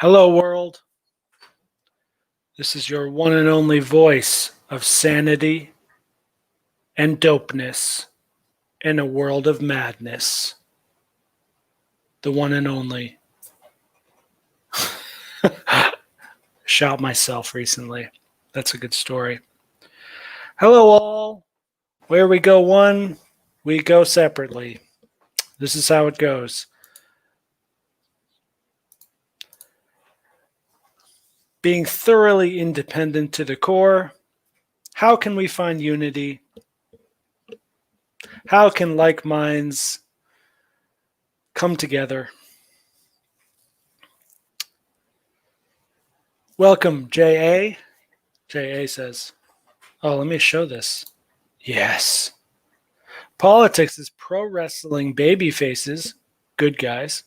Hello, world. This is your one and only voice of sanity and dopeness in a world of madness. The one and only. Shot myself recently. That's a good story. Hello, all. Where we go one, we go separately. This is how it goes. Being thoroughly independent to the core, how can we find unity? How can like minds come together? Welcome, J.A. J.A. says, oh, let me show this. Yes. Politics is pro wrestling baby faces, good guys,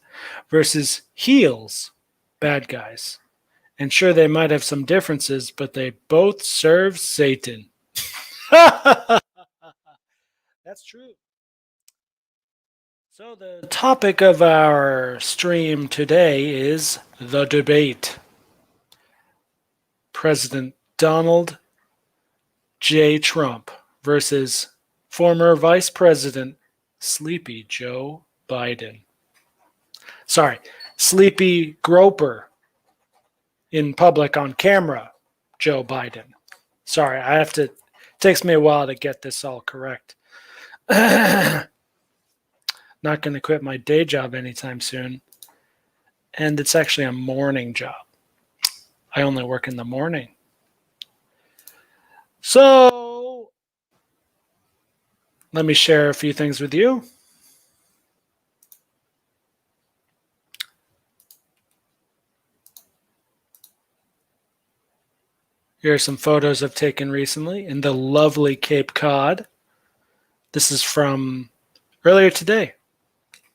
versus heels, bad guys. And sure, they might have some differences, but they both serve Satan. That's true. So the topic of our stream today is the debate. President Donald J. Trump versus former Vice President Sleepy Joe Biden. Sorry, Sleepy Groper in public on camera, Joe Biden. Sorry, it takes me a while to get this all correct. Not going to quit my day job anytime soon. And it's actually a morning job. I only work in the morning. So, let me share a few things with you. Here are some photos I've taken recently in the lovely Cape Cod. This is from earlier today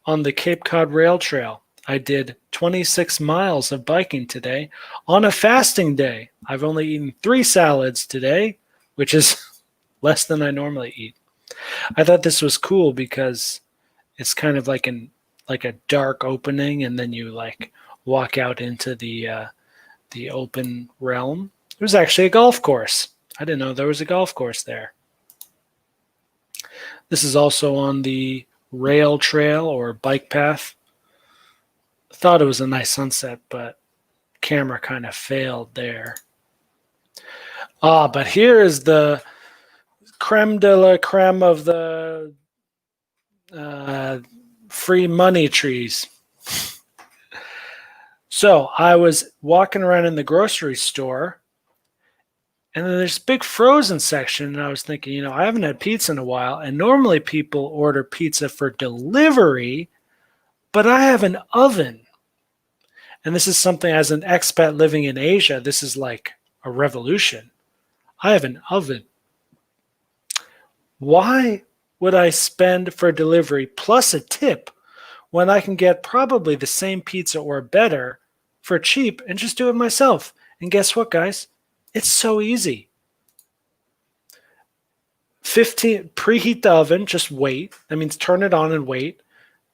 on the Cape Cod Rail Trail. I did 26 miles of biking today on a fasting day. I've only eaten 3 salads today, which is less than I normally eat. I thought this was cool because it's kind of like a dark opening, and then you like walk out into the open realm. It was actually a golf course. I didn't know there was a golf course there. This is also on the rail trail or bike path. I thought it was a nice sunset, but camera kind of failed there. But here is the creme de la creme of the free money trees. So I was walking around in the grocery store, and then there's a big frozen section, and I was thinking, I haven't had pizza in a while, and normally people order pizza for delivery, but I have an oven. And this is something, as an expat living in Asia, this is like a revolution. I have an oven. Why would I spend for delivery plus a tip when I can get probably the same pizza or better for cheap and just do it myself? And guess what, guys? It's so easy. Preheat the oven, just wait. That means turn it on and wait.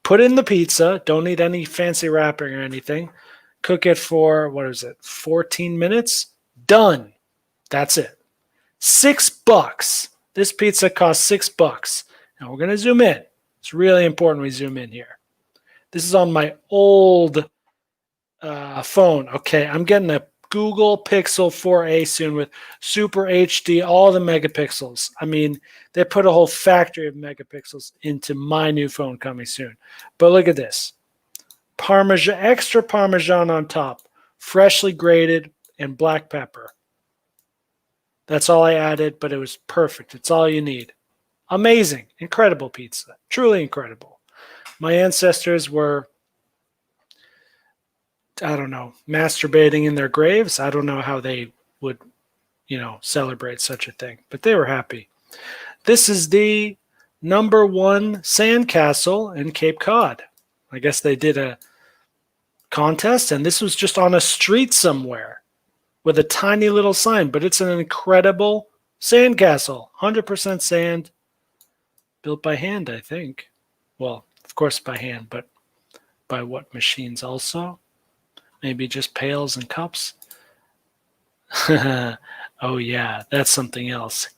Put in the pizza. Don't need any fancy wrapping or anything. Cook it for, 14 minutes? Done. That's it. $6. This pizza costs $6. Now we're going to zoom in. It's really important we zoom in here. This is on my old phone. Okay, I'm getting a Google Pixel 4a soon with Super HD, all the megapixels. I mean, they put a whole factory of megapixels into my new phone coming soon. But look at this. Parmesan, extra Parmesan on top, freshly grated, and black pepper. That's all I added, but it was perfect. It's all you need. Amazing. Incredible pizza. Truly incredible. My ancestors were, I don't know, masturbating in their graves. I don't know how they would, celebrate such a thing, but they were happy. This is the #1 sandcastle in Cape Cod. I guess they did a contest, and this was just on a street somewhere with a tiny little sign, but it's an incredible sandcastle. 100% sand, built by hand, I think. Well, of course by hand, but by what machines also? Maybe just pails and cups. Oh yeah, that's something else.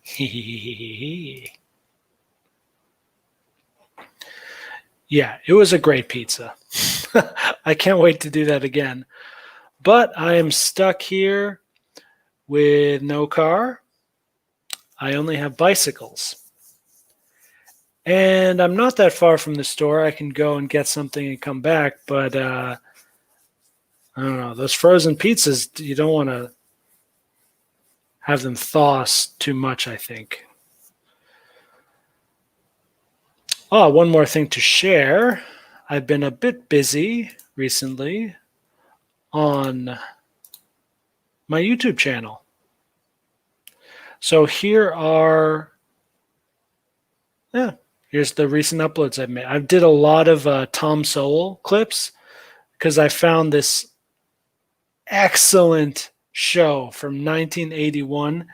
Yeah, it was a great pizza. I can't wait to do that again. But I am stuck here with no car. I only have bicycles. And I'm not that far from the store. I can go and get something and come back. But I don't know. Those frozen pizzas, you don't want to have them thaw too much, I think. Oh, one more thing to share. I've been a bit busy recently on my YouTube channel. So here's the recent uploads I've made. I did a lot of Tom Sowell clips because I found this excellent show from 1981,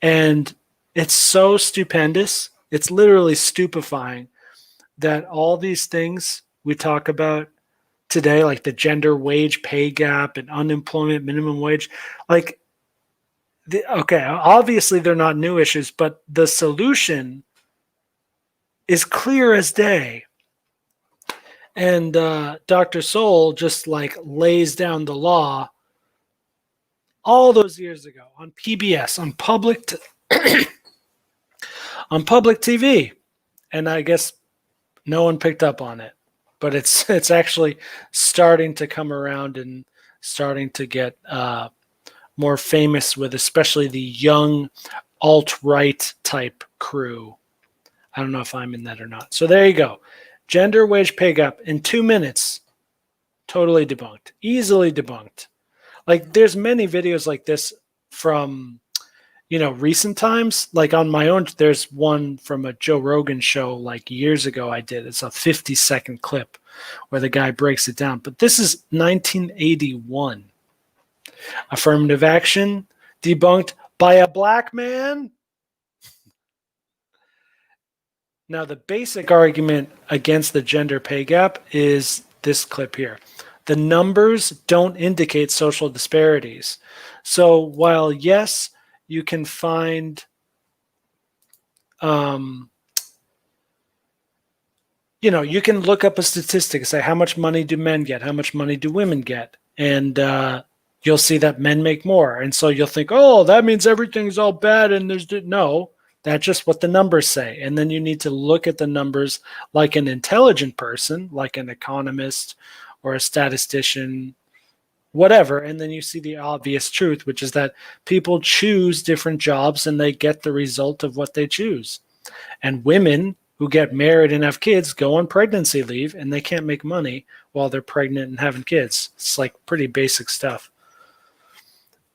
and it's so stupendous. It's literally stupefying that all these things we talk about today, like the gender wage pay gap and unemployment minimum wage, like, okay, obviously they're not new issues, but the solution is clear as day. And Dr. Sowell just like lays down the law all those years ago on PBS, on public TV. And I guess no one picked up on it. But it's actually starting to come around and starting to get more famous with especially the young alt-right type crew. I don't know if I'm in that or not. So there you go. Gender wage pay gap in 2 minutes. Totally debunked. Easily debunked. Like there's many videos like this from, recent times. Like on my own, there's one from a Joe Rogan show like years ago I did. It's a 50-second clip where the guy breaks it down. But this is 1981. Affirmative action debunked by a black man. Now, the basic argument against the gender pay gap is this clip here. The numbers don't indicate social disparities. So while, yes, you can find, you can look up a statistic and say, how much money do men get? How much money do women get? And you'll see that men make more. And so you'll think, oh, that means everything's all bad. And no. That's just what the numbers say. And then you need to look at the numbers like an intelligent person, like an economist or a statistician, whatever. And then you see the obvious truth, which is that people choose different jobs and they get the result of what they choose. And women who get married and have kids go on pregnancy leave and they can't make money while they're pregnant and having kids. It's like pretty basic stuff.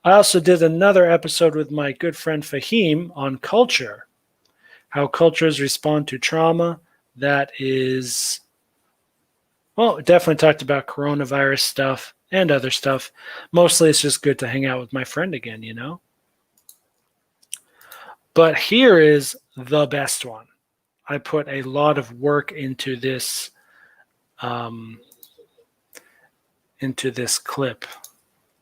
I also did another episode with my good friend Fahim on culture, how cultures respond to trauma. That is, well, definitely talked about coronavirus stuff and other stuff. Mostly it's just good to hang out with my friend again, But here is the best one. I put a lot of work into this clip.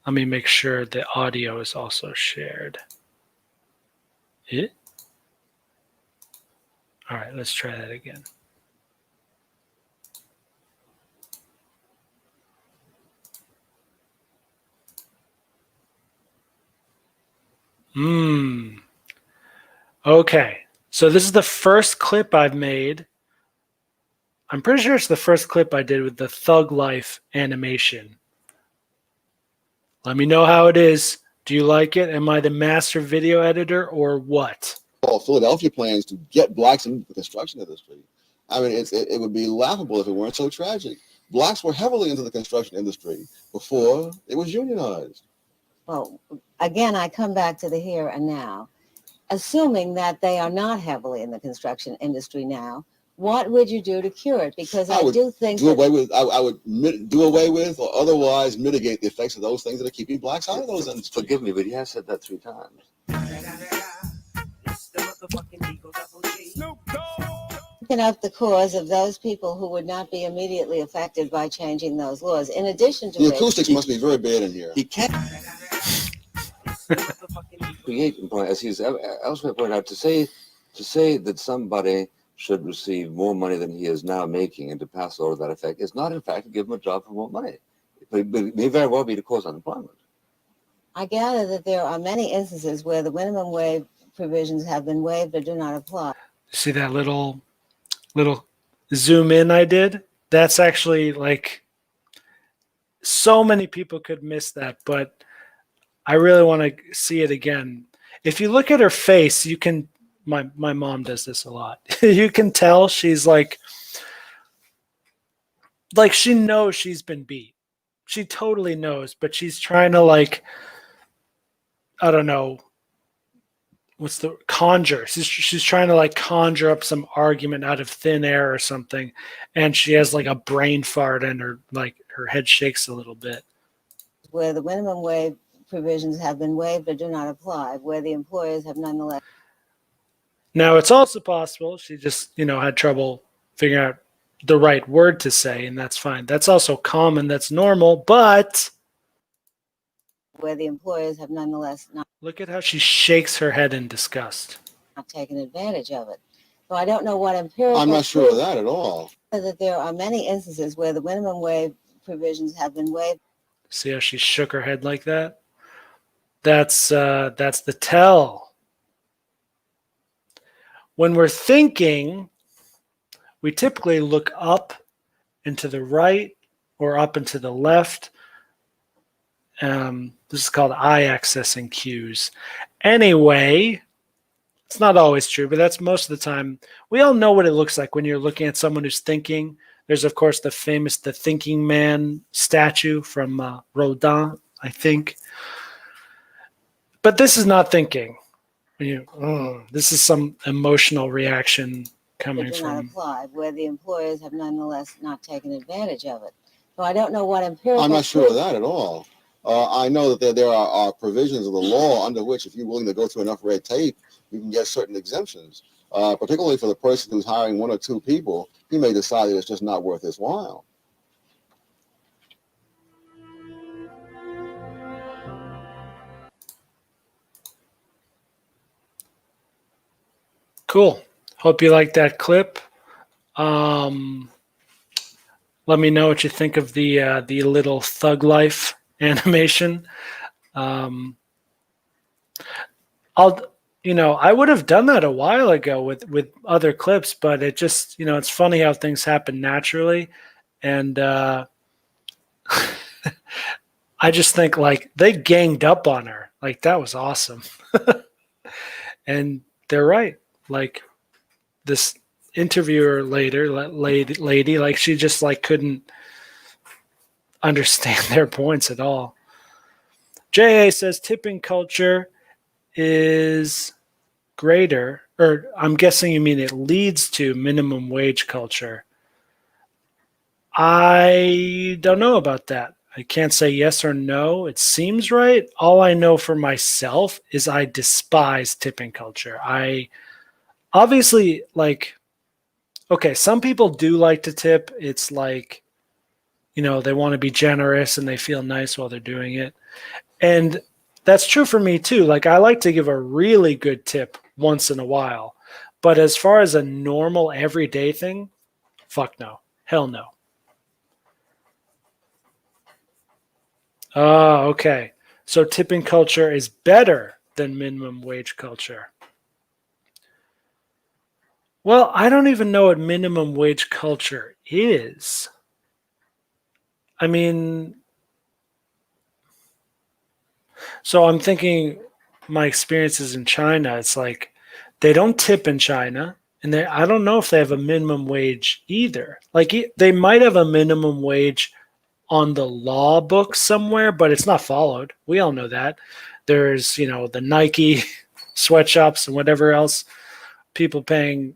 Let me make sure the audio is also shared. All right, let's try that again. Okay, so this is the first clip I've made. I'm pretty sure it's the first clip I did with the Thug Life animation. Let me know how it is. Do you like it? Am I the master video editor or what? Well, Philadelphia plans to get blacks into the construction industry. I mean, it would be laughable if it weren't so tragic. Blacks were heavily into the construction industry before it was unionized. Well, again, I come back to the here and now. Assuming that they are not heavily in the construction industry now, what would you do to cure it? Because I do think I would do away with or otherwise mitigate the effects of those things that are keeping blacks out of those industries. Forgive me, but he has said that 3 times. taken up the cause of those people who would not be immediately affected by changing those laws. In addition to The which, acoustics must be very bad in here. He can't create employment, as he's elsewhere pointed out. To say that somebody should receive more money than he is now making and to pass a law to that effect is not, in fact, to give him a job for more money. It may very well be to cause unemployment. I gather that there are many instances where the minimum wage provisions have been waived or do not apply. See that little zoom in I did? That's actually like so many people could miss that, but I really want to see it again. If you look at her face, you can, my mom does this a lot. You can tell she's like she knows she's been beat. She totally knows, but she's trying to like, I don't know, what's the conjure? She's trying to like conjure up some argument out of thin air or something, and she has like a brain fart and her head shakes a little bit. Where the minimum wage provisions have been waived or do not apply, where the employers have nonetheless. Now it's also possible she just had trouble figuring out the right word to say, and that's fine. That's also common. That's normal, but Where the employers have nonetheless not look at how she shakes her head in disgust. taken advantage of it. So I don't know what empirical. I'm not sure of that at all. That there are many instances where the minimum wage provisions have been waived. See how she shook her head like that? That's the tell. When we're thinking, we typically look up and to the right or up and to the left. This is called eye accessing cues. Anyway, it's not always true, but that's most of the time. We all know what it looks like when you're looking at someone who's thinking. There's, of course, the famous The Thinking Man statue from Rodin, I think. But this is not thinking. This is some emotional reaction coming do not from. apply, where the employers have nonetheless not taken advantage of it. So I don't know what empirical. I'm not sure of that at all. I know that there are provisions of the law under which, if you're willing to go through enough red tape, you can get certain exemptions. Particularly for the person who's hiring one or two people, he may decide that it's just not worth his while. Cool. Hope you liked that clip. Let me know what you think of the little Thug Life animation. I would have done that a while ago with other clips, but it just, it's funny how things happen naturally. And I just think like they ganged up on her. Like that was awesome. And they're right. Like this interviewer lady, like she just like couldn't understand their points at all. JA says tipping culture is greater, or I'm guessing you mean it leads to minimum wage culture. I don't know about that. I can't say yes or no. It seems right. All I know for myself is I despise tipping culture. I obviously okay, some people do like to tip. It's like, they want to be generous and they feel nice while they're doing it. And that's true for me too. Like I like to give a really good tip once in a while. But as far as a normal everyday thing, fuck no. Hell no. Oh, okay. So tipping culture is better than minimum wage culture. Well, I don't even know what minimum wage culture is. I mean, so I'm thinking my experiences in China, it's like they don't tip in China, and I don't know if they have a minimum wage either. Like they might have a minimum wage on the law book somewhere, but it's not followed. We all know that. There's, the Nike sweatshops and whatever else, people paying,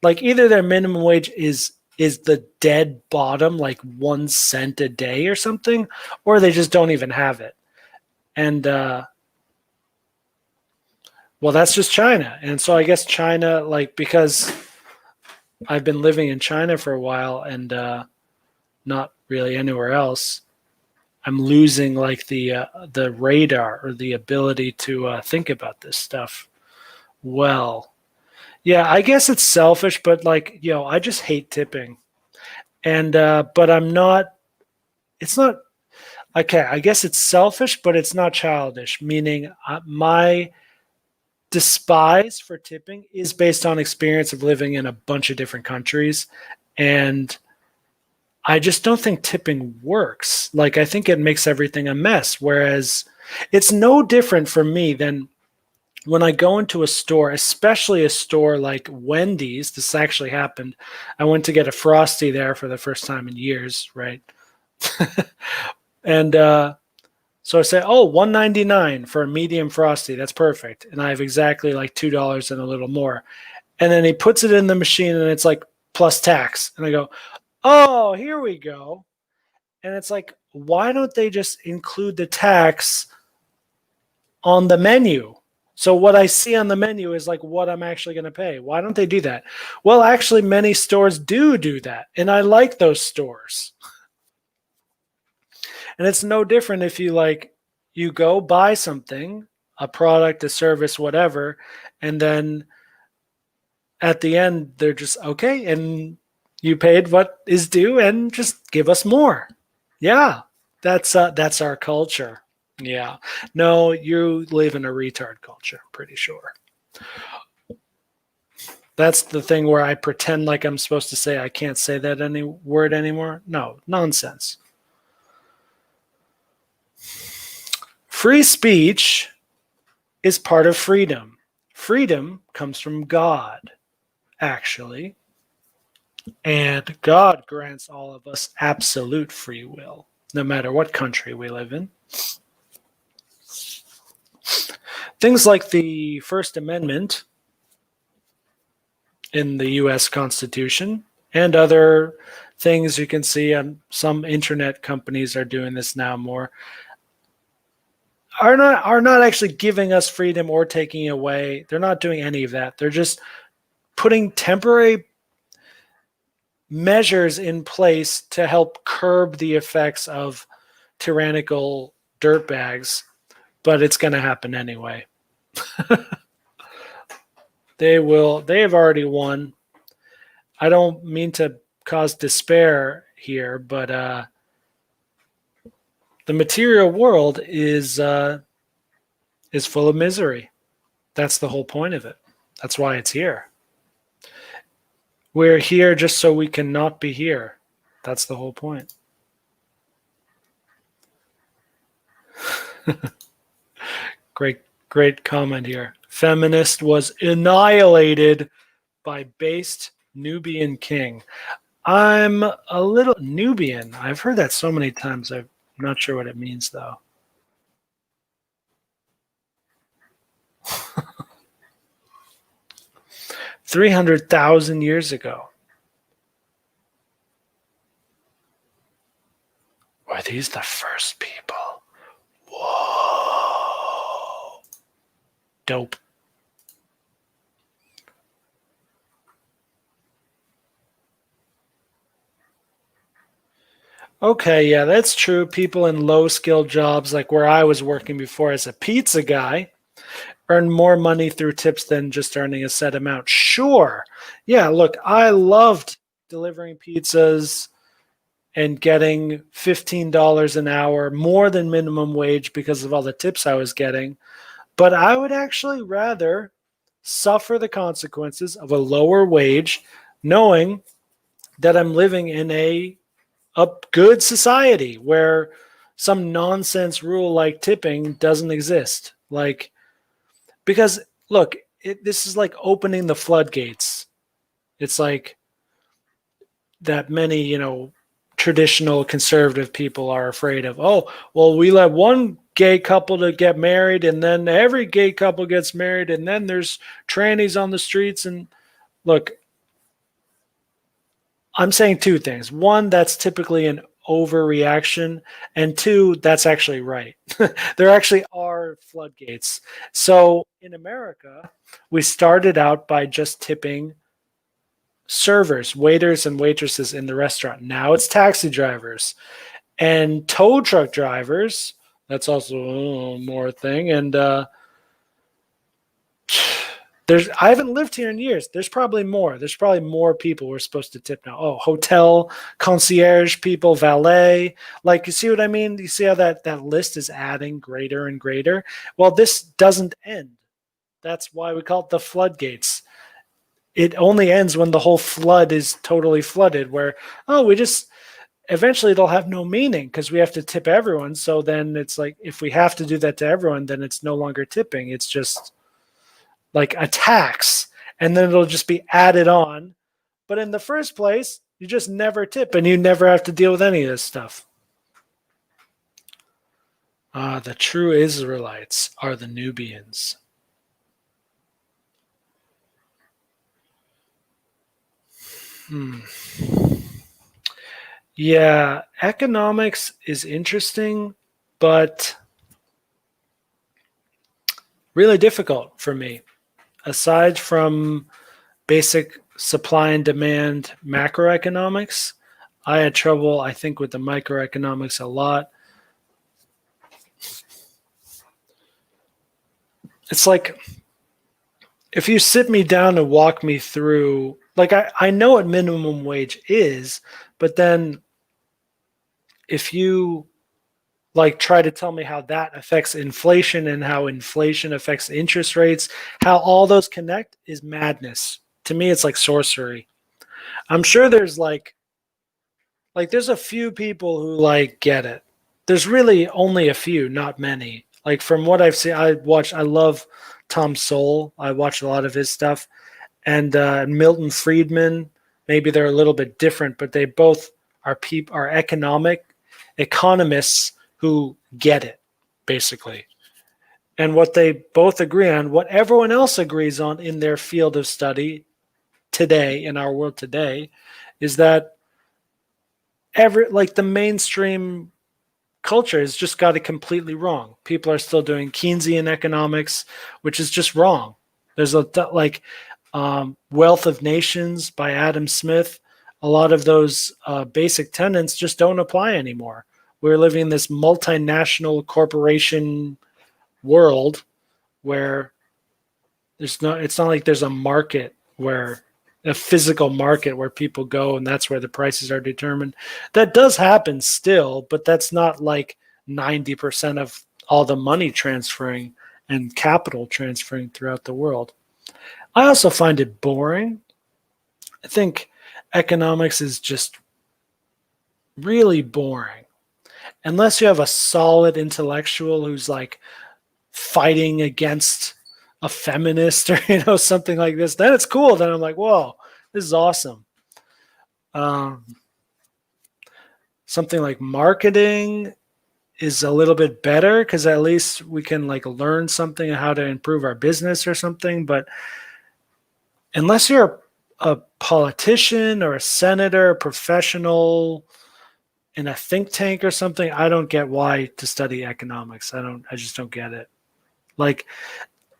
like either their minimum wage is the dead bottom, like 1 cent a day or something, or they just don't even have it. And well, that's just China. And so I guess China, like, because I've been living in China for a while and not really anywhere else. I'm losing like the radar or the ability to think about this stuff well. Yeah, I guess it's selfish, but like, I just hate tipping. And but I'm not, it's not, okay, I guess it's selfish, but it's not childish, meaning my despise for tipping is based on experience of living in a bunch of different countries. And I just don't think tipping works. Like, I think it makes everything a mess. Whereas it's no different for me than when I go into a store, especially a store like Wendy's. This actually happened. I went to get a Frosty there for the first time in years, right? And so I say, oh, $1.99 for a medium Frosty. That's perfect. And I have exactly like $2 and a little more. And then he puts it in the machine and it's like plus tax. And I go, oh, here we go. And it's like, why don't they just include the tax on the menu? So what I see on the menu is like what I'm actually going to pay. Why don't they do that? Well, actually, many stores do that. And I like those stores. And it's no different if you go buy something, a product, a service, whatever, and then at the end, they're just, okay, and you paid what is due and just give us more. Yeah, that's our culture. Yeah. No, you live in a retard culture, I'm pretty sure. That's the thing where I pretend like I'm supposed to say I can't say that any word anymore. No, nonsense. Free speech is part of freedom. Freedom comes from God, actually. And God grants all of us absolute free will, no matter what country we live in. Things like the First Amendment in the U.S. Constitution and other things you can see on some internet companies are doing this now more, are not actually giving us freedom or taking away. They're not doing any of that. They're just putting temporary measures in place to help curb the effects of tyrannical dirtbags, but it's going to happen anyway. They have already won. I don't mean to cause despair here, but the material world is full of misery. That's the whole point of it. That's why it's here. We're here just so we can not be here. That's the whole point. Great comment here. Feminist was annihilated by based Nubian king. I'm a little Nubian. I've heard that so many times. I'm not sure what it means, though. 300,000 years ago. Were these the first people? Whoa. Dope. Okay, yeah, that's true. People in low-skilled jobs, like where I was working before as a pizza guy, earn more money through tips than just earning a set amount. Sure. Yeah, look, I loved delivering pizzas and getting $15 an hour, more than minimum wage because of all the tips I was getting. But I would actually rather suffer the consequences of a lower wage, knowing that I'm living in a good society where some nonsense rule like tipping doesn't exist. Because look, this is like opening the floodgates. It's like that many, traditional conservative people are afraid of. Oh, well, we let one gay couple to get married, and then every gay couple gets married, and then there's trannies on the streets. And look, I'm saying two things. One, that's typically an overreaction, and two, that's actually right. There actually are floodgates. So in America, we started out by just tipping servers, waiters, and waitresses in the restaurant. Now it's taxi drivers and tow truck drivers. That's also more thing. And I haven't lived here in years. There's probably more. There's probably more people we're supposed to tip now. Oh, hotel, concierge people, valet. Like, you see what I mean? You see how that list is adding greater and greater? Well, this doesn't end. That's why we call it the floodgates. It only ends when the whole flood is totally flooded, where, eventually it'll have no meaning because we have to tip everyone. So then it's like, if we have to do that to everyone, then it's no longer tipping. It's just like a tax, and then it'll just be added on. But in the first place, you just never tip and you never have to deal with any of this stuff. The true Israelites are the Nubians. Yeah, economics is interesting, but really difficult for me. Aside from basic supply and demand macroeconomics, I had trouble, I think, with the microeconomics a lot. It's like, if you sit me down and walk me through, like, I know what minimum wage is, but then if you like try to tell me how that affects inflation and how inflation affects interest rates, how all those connect is madness. To me, it's like sorcery. I'm sure there's like there's a few people who like get it. There's really only a few, not many. Like, from what I've seen, I love Tom Sowell. I watch a lot of his stuff. And Milton Friedman, maybe they're a little bit different, but they both are economists who get it, basically. And what they both agree on, what everyone else agrees on in their field of study today, in our world today, is that the mainstream culture has just got it completely wrong. People are still doing Keynesian economics, which is just wrong. There's Wealth of Nations by Adam Smith. A lot of those basic tenets just don't apply anymore. We're living in this multinational corporation world where it's not like there's a market, where a physical market where people go and that's where the prices are determined. That does happen still, but that's not like 90% of all the money transferring and capital transferring throughout the world. I also find it boring. I think economics is just really boring. Unless you have a solid intellectual who's like fighting against a feminist or something like this, then it's cool. Then I'm like, whoa, this is awesome. Something like marketing is a little bit better because at least we can like learn something on how to improve our business or something. But unless you're a politician or a senator, a professional in a think tank or something, I don't get why to study economics. I just don't get it. Like,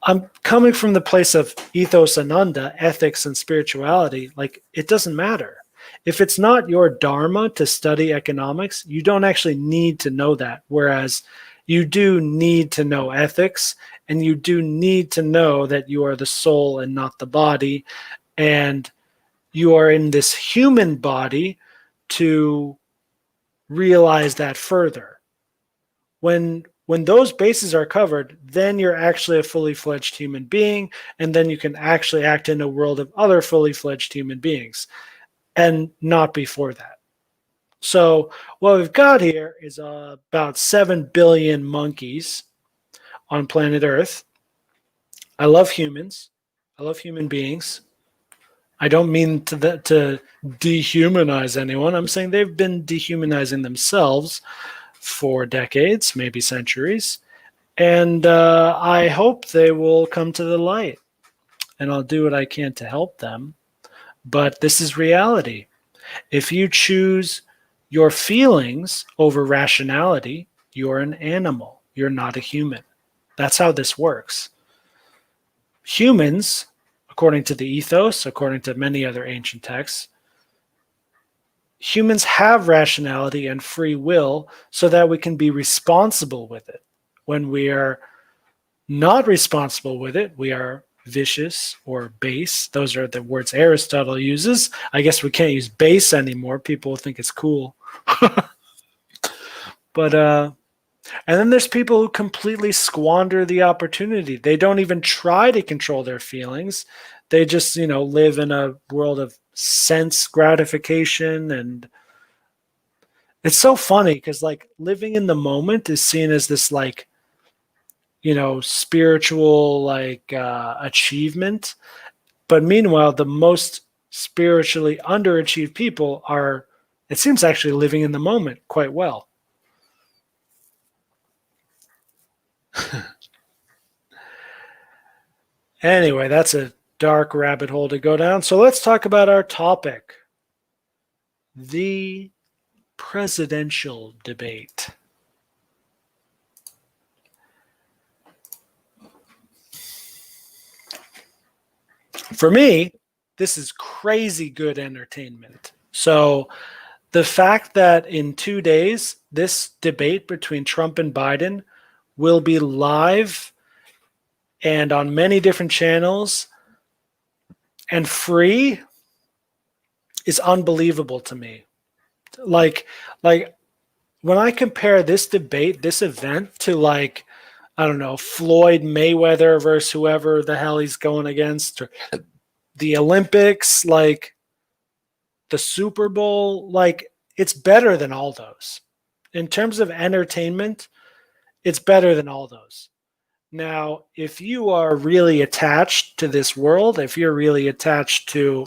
I'm coming from the place of ethos ananda, ethics and spirituality. Like, it doesn't matter. If it's not your dharma to study economics, you don't actually need to know that. Whereas you do need to know ethics, and you do need to know that you are the soul and not the body. And you are in this human body to realize that further. When those bases are covered, then you're actually a fully fledged human being, and then you can actually act in a world of other fully fledged human beings, and not before that. So what we've got here is about 7 billion monkeys on planet Earth. I love humans. I love human beings. I don't mean to dehumanize anyone. I'm saying they've been dehumanizing themselves for decades, maybe centuries. And I hope they will come to the light. And I'll do what I can to help them. But this is reality. If you choose your feelings over rationality, you're an animal. You're not a human. That's how this works. Humans according to the Ethos, according to many other ancient texts, humans have rationality and free will so that we can be responsible with it. When we are not responsible with it, we are vicious or base. Those are the words Aristotle uses. I guess we can't use base anymore. People think it's cool. But and then there's people who completely squander the opportunity. They don't even try to control their feelings. They just, live in a world of sense gratification. And it's so funny because like living in the moment is seen as this like, spiritual like achievement. But meanwhile, the most spiritually underachieved people are, it seems, actually living in the moment quite well. Anyway, that's a dark rabbit hole to go down. So let's talk about our topic, the presidential debate. For me, this is crazy good entertainment. So the fact that in 2 days, this debate between Trump and Biden will be live and on many different channels and free is unbelievable to me. Like when I compare this debate, this event to like, I don't know, Floyd Mayweather versus whoever the hell he's going against, or the Olympics, like the Super Bowl, like it's better than all those. In terms of entertainment, it's better than all those. Now, if you are really attached to this world, if you're really attached to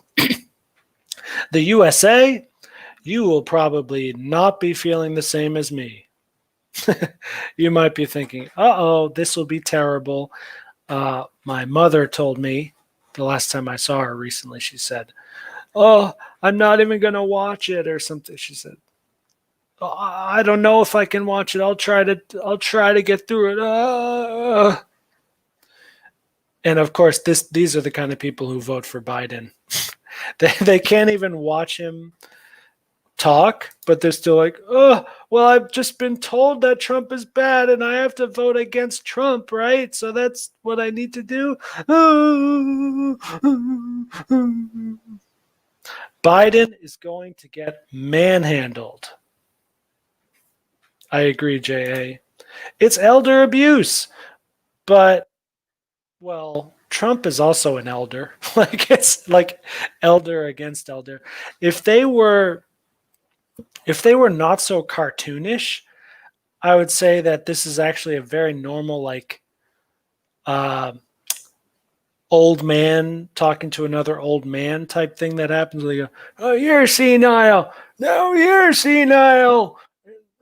the USA, you will probably not be feeling the same as me. You might be thinking, uh-oh, this will be terrible. My mother told me the last time I saw her recently, she said, oh, I'm not even going to watch it or something. She said, oh, I don't know if I can watch it. I'll try to get through it. And of course, these are the kind of people who vote for Biden. They can't even watch him talk, but they're still like, oh, well, I've just been told that Trump is bad and I have to vote against Trump, right? So that's what I need to do. Biden is going to get manhandled. I agree, J.A. It's elder abuse, but, well, Trump is also an elder. Like it's like elder against elder. If they were not so cartoonish, I would say that this is actually a very normal, like, old man talking to another old man type thing that happens. They go, oh, you're senile. No, you're senile.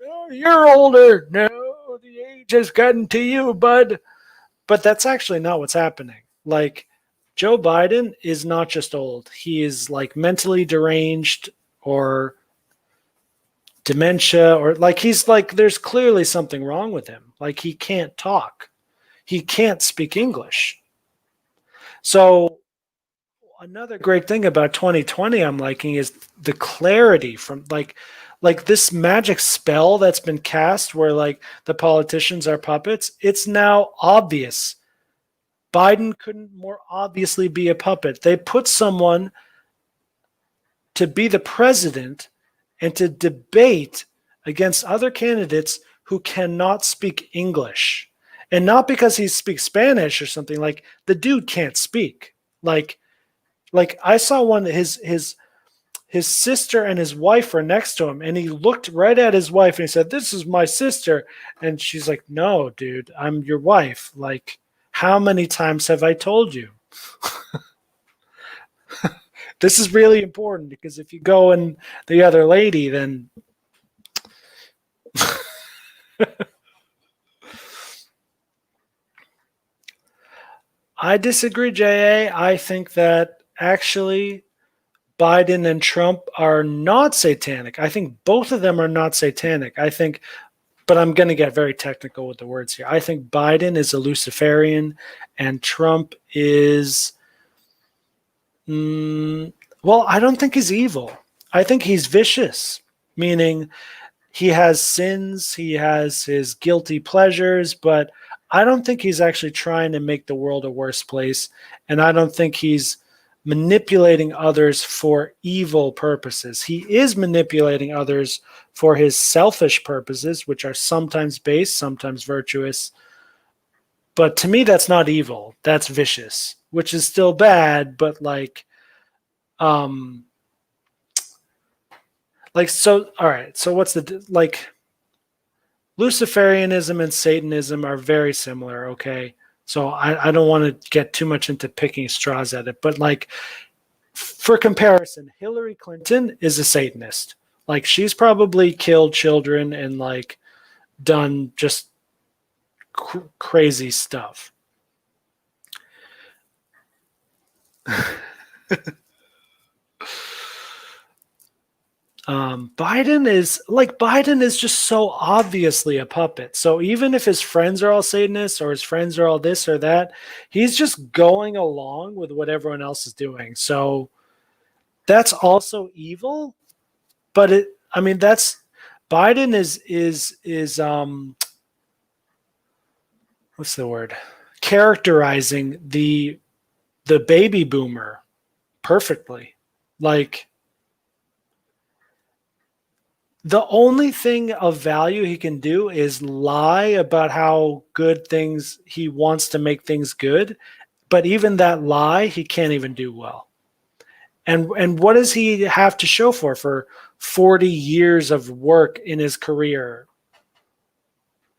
Oh, you're older. No, the age has gotten to you, bud. But that's actually not what's happening. Like, Joe Biden is not just old. He is like mentally deranged or dementia, or like he's like, there's clearly something wrong with him. Like he can't talk. He can't speak English. So another great thing about 2020 I'm liking is the clarity from like this magic spell that's been cast where like the politicians are puppets. It's now obvious. Biden couldn't more obviously be a puppet. They put someone to be the president and to debate against other candidates who cannot speak English. And not because he speaks Spanish or something, like the dude can't speak. Like I saw one, his sister and his wife were next to him, and he looked right at his wife and he said, this is my sister. And she's like, no, dude, I'm your wife. Like, how many times have I told you? This is really important because if you go and the other lady, then I disagree, JA. I think that actually Biden and Trump are not satanic. I think both of them are not satanic. I think, but I'm going to get very technical with the words here. I think Biden is a Luciferian and Trump is Well, I don't think he's evil. I think he's vicious, meaning he has sins, he has his guilty pleasures, but I don't think he's actually trying to make the world a worse place. And I don't think he's manipulating others for evil purposes. He is manipulating others for his selfish purposes, which are sometimes base, sometimes virtuous. But to me, that's not evil. That's vicious, which is still bad, but so, all right. So what's Luciferianism and Satanism are very similar, okay? So I don't want to get too much into picking straws at it, but for comparison, Hillary Clinton is a Satanist. Like, she's probably killed children and done just crazy stuff. Biden is just so obviously a puppet. So even if his friends are all Satanists or his friends are all this or that, he's just going along with what everyone else is doing. So that's also evil, but Biden is what's the word? Characterizing the baby boomer perfectly. The only thing of value he can do is lie about how good things he wants to make things good, but even that lie he can't even do well. And what does he have to show for 40 years of work in his career?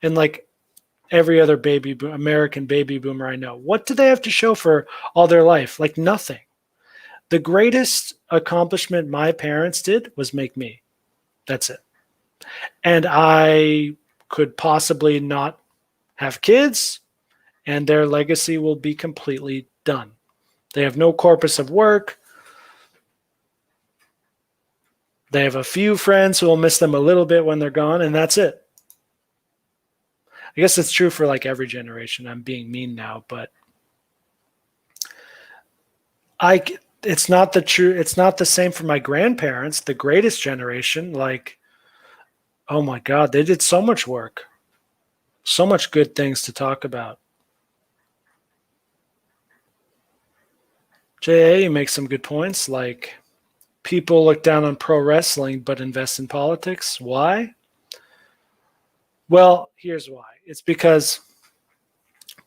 And every other American baby boomer I know, what do they have to show for all their life? Nothing. The greatest accomplishment my parents did was make me. That's it. And I could possibly not have kids, and their legacy will be completely done. They have no corpus of work. They have a few friends who will miss them a little bit when they're gone, and that's it. I guess it's true for every generation. I'm being mean now, but it's not the same for my grandparents, the greatest generation. Oh my God, they did so much work. So much good things to talk about. JA, you make some good points. People look down on pro wrestling but invest in politics. Why? Well, here's why. It's because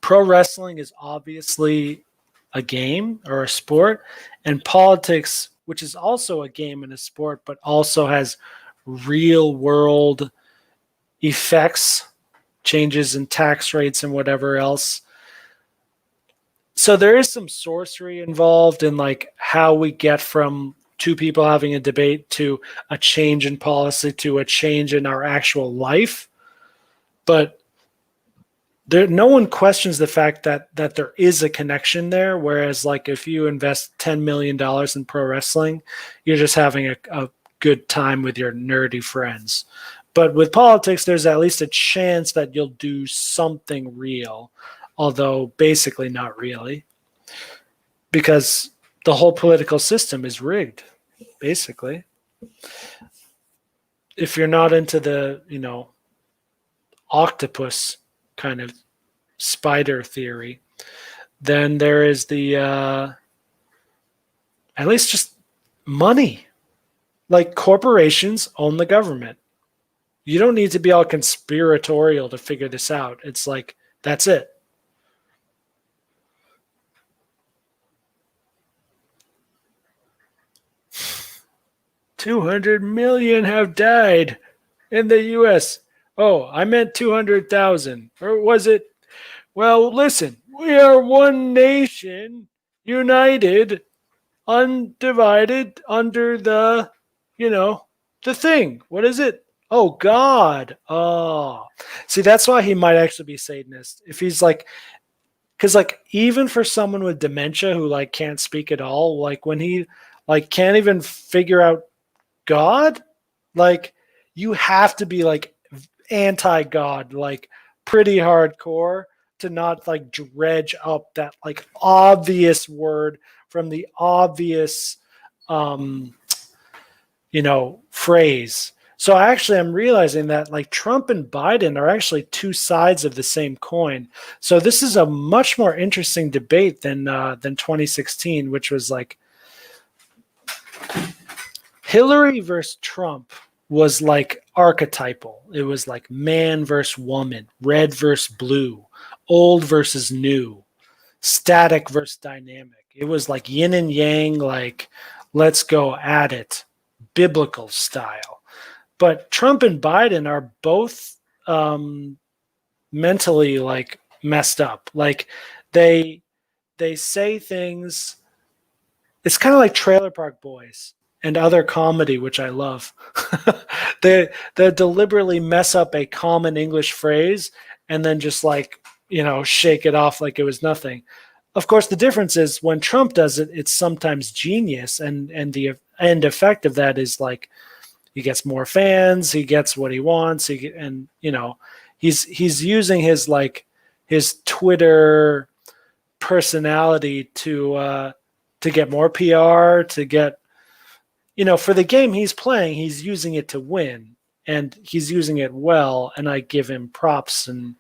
pro wrestling is obviously a game or a sport, and politics, which is also a game and a sport, but also has real world effects, changes in tax rates and whatever else. So there is some sorcery involved in how we get from two people having a debate to a change in policy to a change in our actual life. But no one questions the fact that there is a connection there. Whereas if you invest $10 million in pro wrestling, you're just having a good time with your nerdy friends. But with politics, there's at least a chance that you'll do something real, although basically not really, because the whole political system is rigged, basically. If you're not into the, octopus kind of spider theory, then there is the, at least just money. Corporations own the government. You don't need to be all conspiratorial to figure this out. It's that's it. $200 million have died in the U.S. Oh, I meant 200,000. Or was it? Well, listen, we are one nation, united, undivided under the, the thing. What is it? Oh, God. Oh. See, that's why he might actually be Satanist. If he's because even for someone with dementia who can't speak at all, when he can't even figure out God, you have to be anti-God, pretty hardcore to not dredge up that obvious word from the obvious, phrase. So I'm realizing that like Trump and Biden are actually two sides of the same coin. So this is a much more interesting debate than 2016, which was like Hillary versus Trump was like archetypal. It was like man versus woman, red versus blue, old versus new, static versus dynamic. It was like yin and yang, like let's go at it, biblical style. But Trump and Biden are both mentally like messed up. Like they say things. It's kind of like Trailer Park Boys and other comedy, which I love. they deliberately mess up a common English phrase and then just like shake it off like it was nothing. Of course, the difference is when Trump does it, it's sometimes genius, and the end effect of that is like he gets more fans, he gets what he wants, he's using his Twitter personality to get more PR, to get for the game he's playing, he's using it to win, and he's using it well, and I give him props and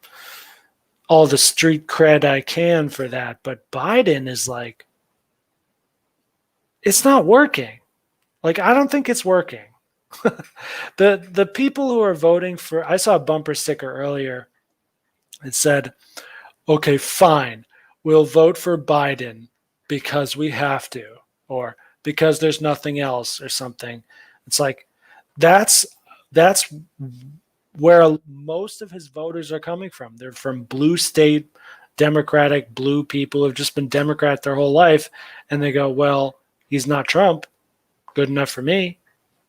all the street cred I can for that. But Biden is like, it's not working. Like, I don't think it's working. The people who are voting for, I saw a bumper sticker earlier. It said, okay, fine, we'll vote for Biden because we have to, or because there's nothing else or something. It's like, that's where most of his voters are coming from. They're from blue state, Democratic, blue people who've just been Democrat their whole life. And they go, well, he's not Trump. Good enough for me.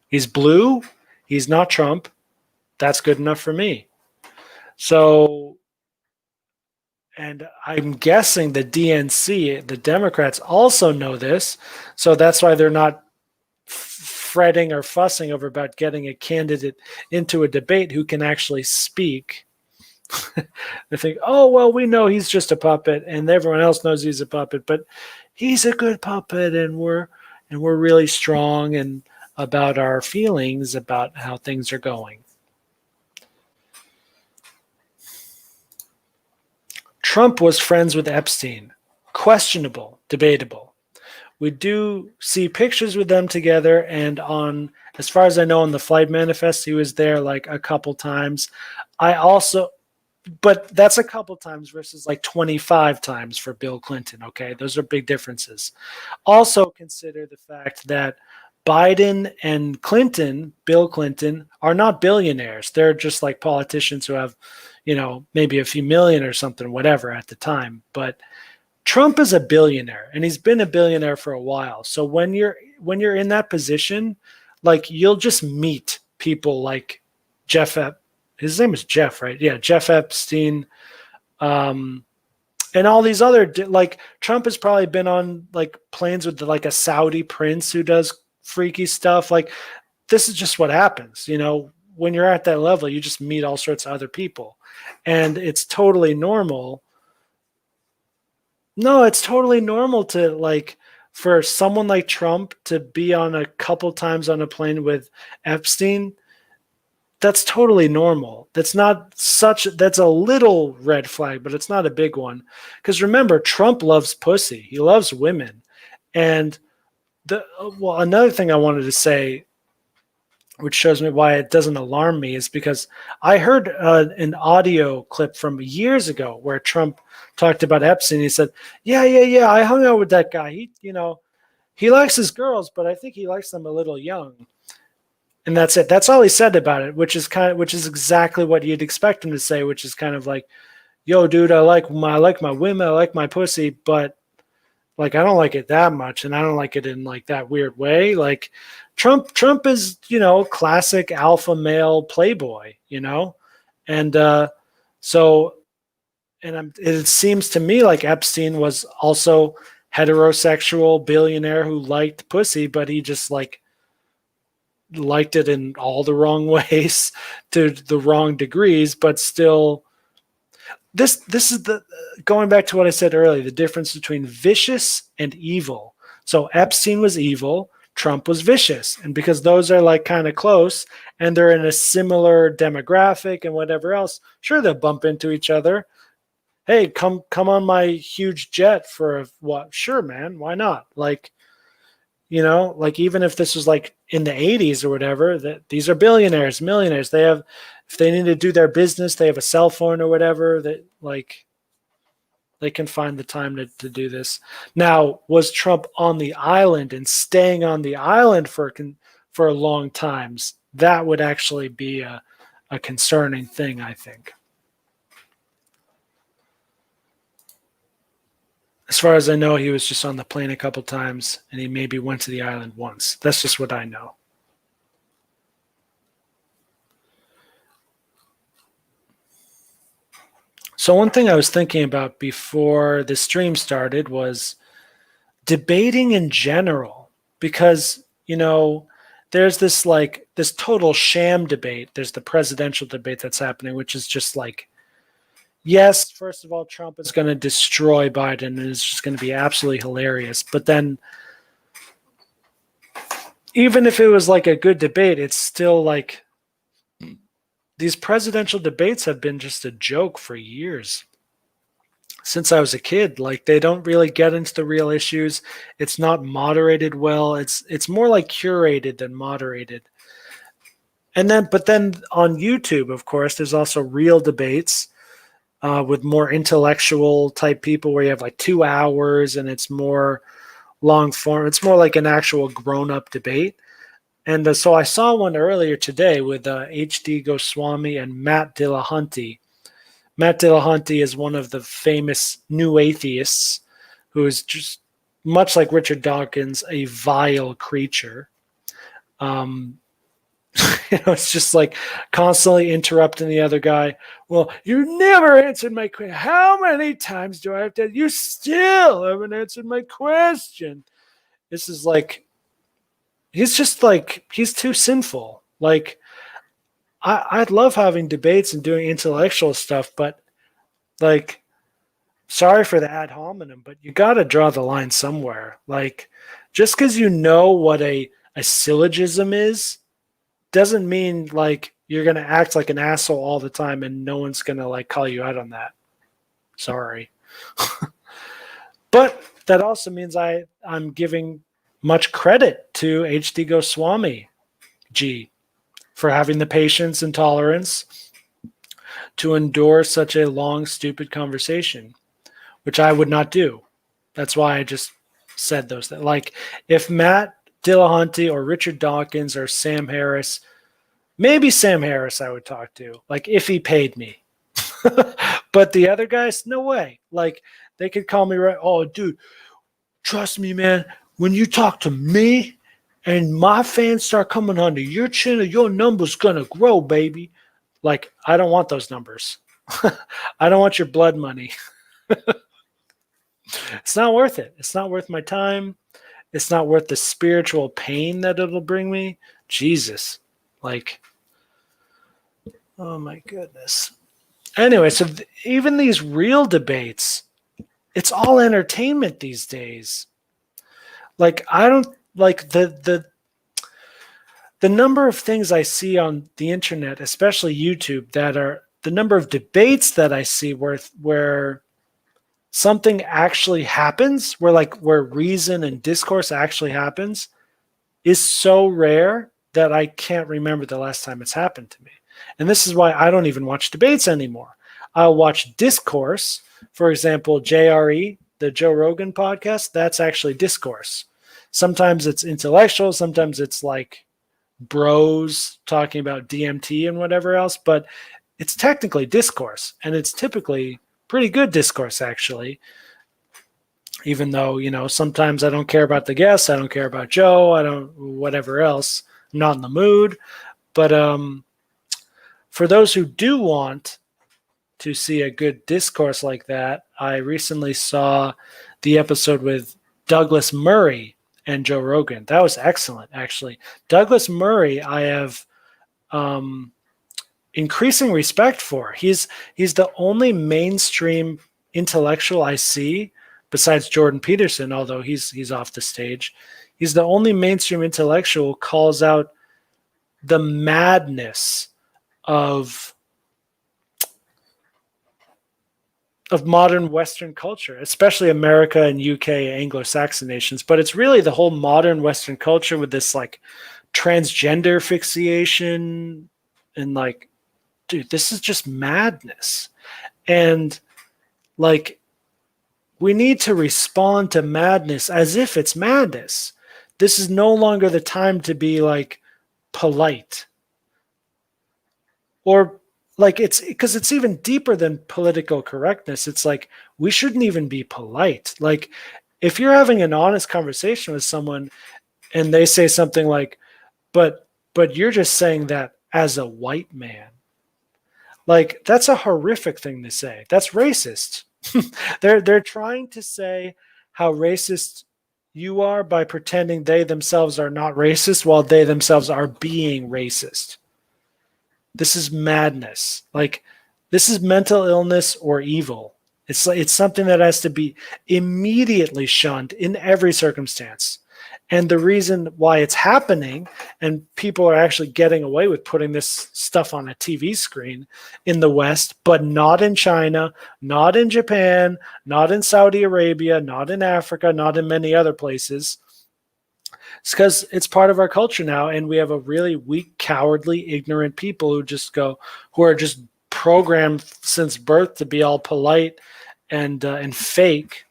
He's blue. He's not Trump. That's good enough for me. So, and I'm guessing the DNC, the Democrats, also know this. So that's why they're not fretting or fussing over about getting a candidate into a debate who can actually speak. They think, oh, well, we know he's just a puppet and everyone else knows he's a puppet, but he's a good puppet, and we're really strong and about our feelings about how things are going. Trump was friends with Epstein. Questionable, debatable. We do see pictures with them together, and on, as far as I know, on the flight manifest, he was there like a couple times. But that's a couple times versus like 25 times for Bill Clinton, okay? Those are big differences. Also consider the fact that Biden and Clinton, Bill Clinton, are not billionaires. They're just like politicians who have, maybe a few million or something, whatever at the time. But Trump is a billionaire, and he's been a billionaire for a while. So when you're in that position, like you'll just meet people like his name is Jeff, right? Yeah, Jeff Epstein, and all these other, like Trump has probably been on like planes with like a Saudi prince who does freaky stuff. Like this is just what happens, when you're at that level, you just meet all sorts of other people, and it's totally normal. No, it's totally normal to like for someone like Trump to be on a couple times on a plane with Epstein. That's totally normal. That's a little red flag, but it's not a big one. Because remember, Trump loves pussy. He loves women. And another thing I wanted to say, which shows me why it doesn't alarm me, is because I heard an audio clip from years ago where Trump talked about Epstein. He said, yeah, I hung out with that guy. He likes his girls, but I think he likes them a little young. And that's it. That's all he said about it, which is exactly what you'd expect him to say, which is kind of like, yo, dude, I like my women, I like my pussy, but like I don't like it that much, and I don't like it in like that weird way. Like Trump is, classic alpha male playboy, and it seems to me like Epstein was also heterosexual billionaire who liked pussy, but he just like liked it in all the wrong ways to the wrong degrees, but still this is the going back to what I said earlier, the difference between vicious and evil. So Epstein was evil, Trump was vicious. And because those are like kind of close and they're in a similar demographic and whatever else, sure, they'll bump into each other. Hey, come on my huge jet for what? Sure, man. Why not? Like, like even if this was like in the 80s or whatever, that these are billionaires, millionaires. They have, if they need to do their business, they have a cell phone or whatever that like they can find the time to do this. Now, was Trump on the island and staying on the island for long times? That would actually be a concerning thing, I think. As far as I know, he was just on the plane a couple times, and he maybe went to the island once. That's just what I know. So one thing I was thinking about before the stream started was debating in general, because, there's this total sham debate. There's the presidential debate that's happening, which is just like, yes, first of all, Trump is going to destroy Biden and it's just going to be absolutely hilarious. But then even if it was like a good debate, it's still like these presidential debates have been just a joke for years. Since I was a kid, like they don't really get into the real issues. It's not moderated well. It's more like curated than moderated. But then on YouTube, of course, there's also real debates. With more intellectual type people where you have like 2 hours and it's more long form. It's more like an actual grown-up debate. And so I saw one earlier today with H.D. Goswami and Matt Dillahunty. Matt Dillahunty is one of the famous new atheists who is just, much like Richard Dawkins, a vile creature. It's just like constantly interrupting the other guy. Well, you never answered my question. How many times do I have to? You still haven't answered my question. This is like, he's just like, he's too sinful. Like, I'd love having debates and doing intellectual stuff, but like, sorry for the ad hominem, but you got to draw the line somewhere. Like, just because you know what a syllogism is, doesn't mean like you're going to act like an asshole all the time and no one's going to like call you out on that. Sorry. But that also means I'm giving much credit to H.D. Goswami G for having the patience and tolerance to endure such a long, stupid conversation, which I would not do. That's why I just said those things. Like if Matt Dillahunty or Richard Dawkins or Sam Harris, maybe Sam Harris I would talk to, like if he paid me. But the other guys, no way. Like they could call me right. Oh, dude, trust me, man. When you talk to me and my fans start coming onto your channel, your number's gonna grow, baby. Like I don't want those numbers. I don't want your blood money. It's not worth it. It's not worth my time. It's not worth the spiritual pain that it'll bring me. Jesus. Like, oh my goodness. Anyway, so even these real debates, it's all entertainment these days. Like, I don't like the number of things I see on the internet, especially YouTube, that are the number of debates that I see where something actually happens, where reason and discourse actually happens, is so rare that I can't remember the last time it's happened to me. And this is why I don't even watch debates anymore. I'll watch discourse. For example, JRE, the Joe Rogan podcast, that's actually discourse. Sometimes it's intellectual, sometimes it's like bros talking about DMT and whatever else, but it's technically discourse, and it's typically pretty good discourse, actually. Even though, sometimes I don't care about the guests, I don't care about Joe, I don't, whatever else. I'm not in the mood. But for those who do want to see a good discourse like that, I recently saw the episode with Douglas Murray and Joe Rogan. That was excellent, actually. Douglas Murray, I have increasing respect for. He's the only mainstream intellectual I see besides Jordan Peterson, although he's off the stage. He's the only mainstream intellectual who calls out the madness of modern Western culture, especially America and UK Anglo-Saxon nations. But it's really the whole modern Western culture with this like transgender fixation and like, dude, this is just madness. And like, we need to respond to madness as if it's madness. This is no longer the time to be like polite. Or like, it's because it's even deeper than political correctness. It's like, we shouldn't even be polite. Like, if you're having an honest conversation with someone and they say something like, but you're just saying that as a white man. Like, that's a horrific thing to say. That's racist. They're trying to say how racist you are by pretending they themselves are not racist while they themselves are being racist. This is madness. Like, this is mental illness or evil. It's something that has to be immediately shunned in every circumstance. And the reason why it's happening, and people are actually getting away with putting this stuff on a TV screen in the West, but not in China, not in Japan, not in Saudi Arabia, not in Africa, not in many other places. It's because it's part of our culture now, and we have a really weak, cowardly, ignorant people who are just programmed since birth to be all polite and fake.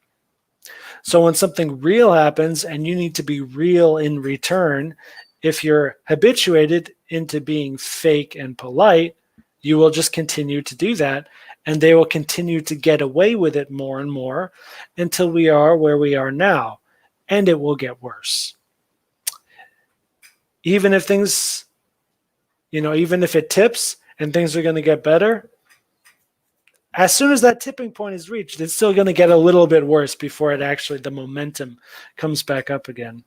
So when something real happens and you need to be real in return, if you're habituated into being fake and polite, you will just continue to do that, and they will continue to get away with it more and more until we are where we are now, and it will get worse. Even if things, even if it tips and things are going to get better, as soon as that tipping point is reached, it's still going to get a little bit worse before the momentum comes back up again.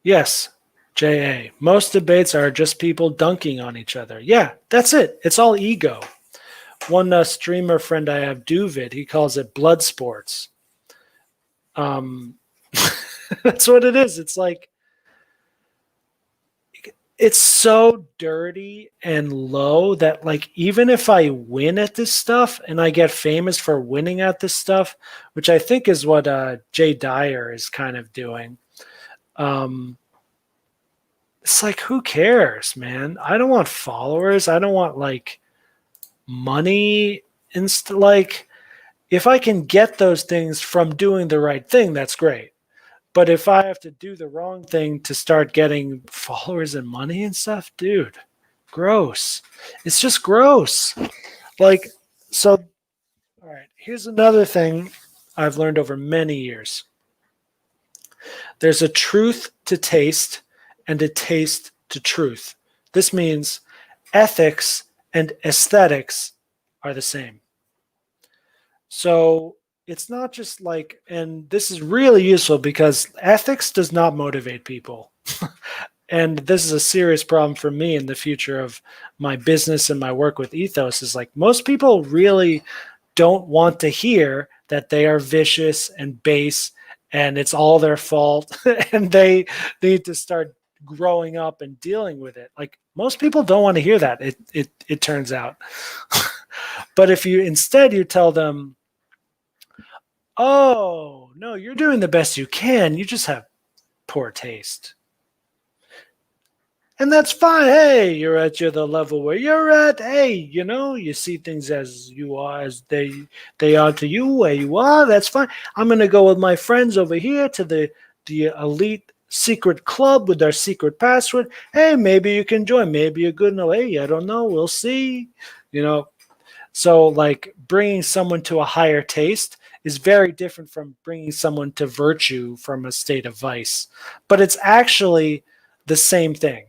Yes, J.A. Most debates are just people dunking on each other. Yeah, that's it. It's all ego. One streamer friend I have, Duvid, he calls it blood sports. That's what it is. It's like, it's so dirty and low that like, even if I win at this stuff and I get famous for winning at this stuff, which I think is what Jay Dyer is kind of doing. It's like, who cares, man? I don't want followers. I don't want like money. Like, if I can get those things from doing the right thing, that's great. But if I have to do the wrong thing to start getting followers and money and stuff, dude, gross. It's just gross. Like, so, all right, here's another thing I've learned over many years. There's a truth to taste and a taste to truth. This means ethics and aesthetics are the same. So it's not just like, and this is really useful because ethics does not motivate people. And this is a serious problem for me in the future of my business and my work with Ethos, is like, most people really don't want to hear that they are vicious and base and it's all their fault and they need to start growing up and dealing with it. Like, most people don't want to hear that, it turns out. But if you tell them, oh, no, you're doing the best you can, you just have poor taste. And that's fine. Hey, you're at the level where you're at. Hey, you see things as you are, as they are to you, where you are. That's fine. I'm going to go with my friends over here to the elite secret club with our secret password. Hey, maybe you can join. Maybe you're good enough. Hey, I don't know. We'll see. So like, bringing someone to a higher taste is very different from bringing someone to virtue from a state of vice. But it's actually the same thing.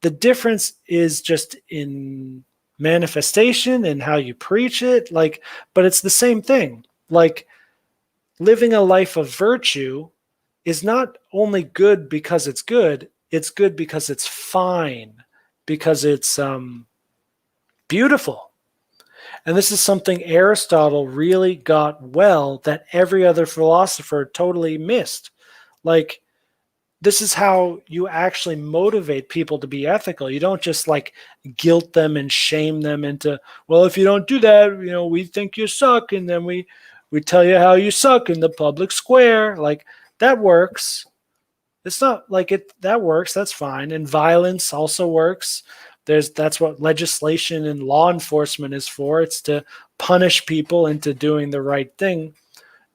The difference is just in manifestation and how you preach it. Like, but it's the same thing. Like, living a life of virtue is not only good because it's good because it's fine, because it's beautiful. And this is something Aristotle really got well that every other philosopher totally missed. Like, this is how you actually motivate people to be ethical. You don't just like guilt them and shame them into, well, if you don't do that, you know, we think you suck, and then we tell you how you suck in the public square. Like, that works. It's not like it that works. That's fine. And violence also works. That's what legislation and law enforcement is for. It's to punish people into doing the right thing,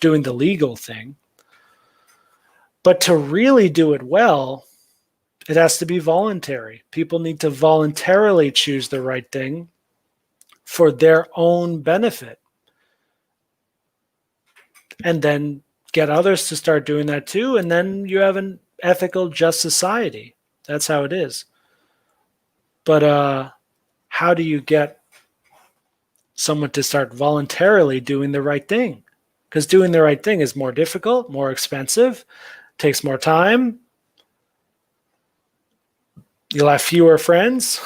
doing the legal thing. But to really do it well, it has to be voluntary. People need to voluntarily choose the right thing for their own benefit. And then get others to start doing that too. And then you have an ethical, just society. That's how it is. But how do you get someone to start voluntarily doing the right thing? Because doing the right thing is more difficult, more expensive, takes more time. You'll have fewer friends.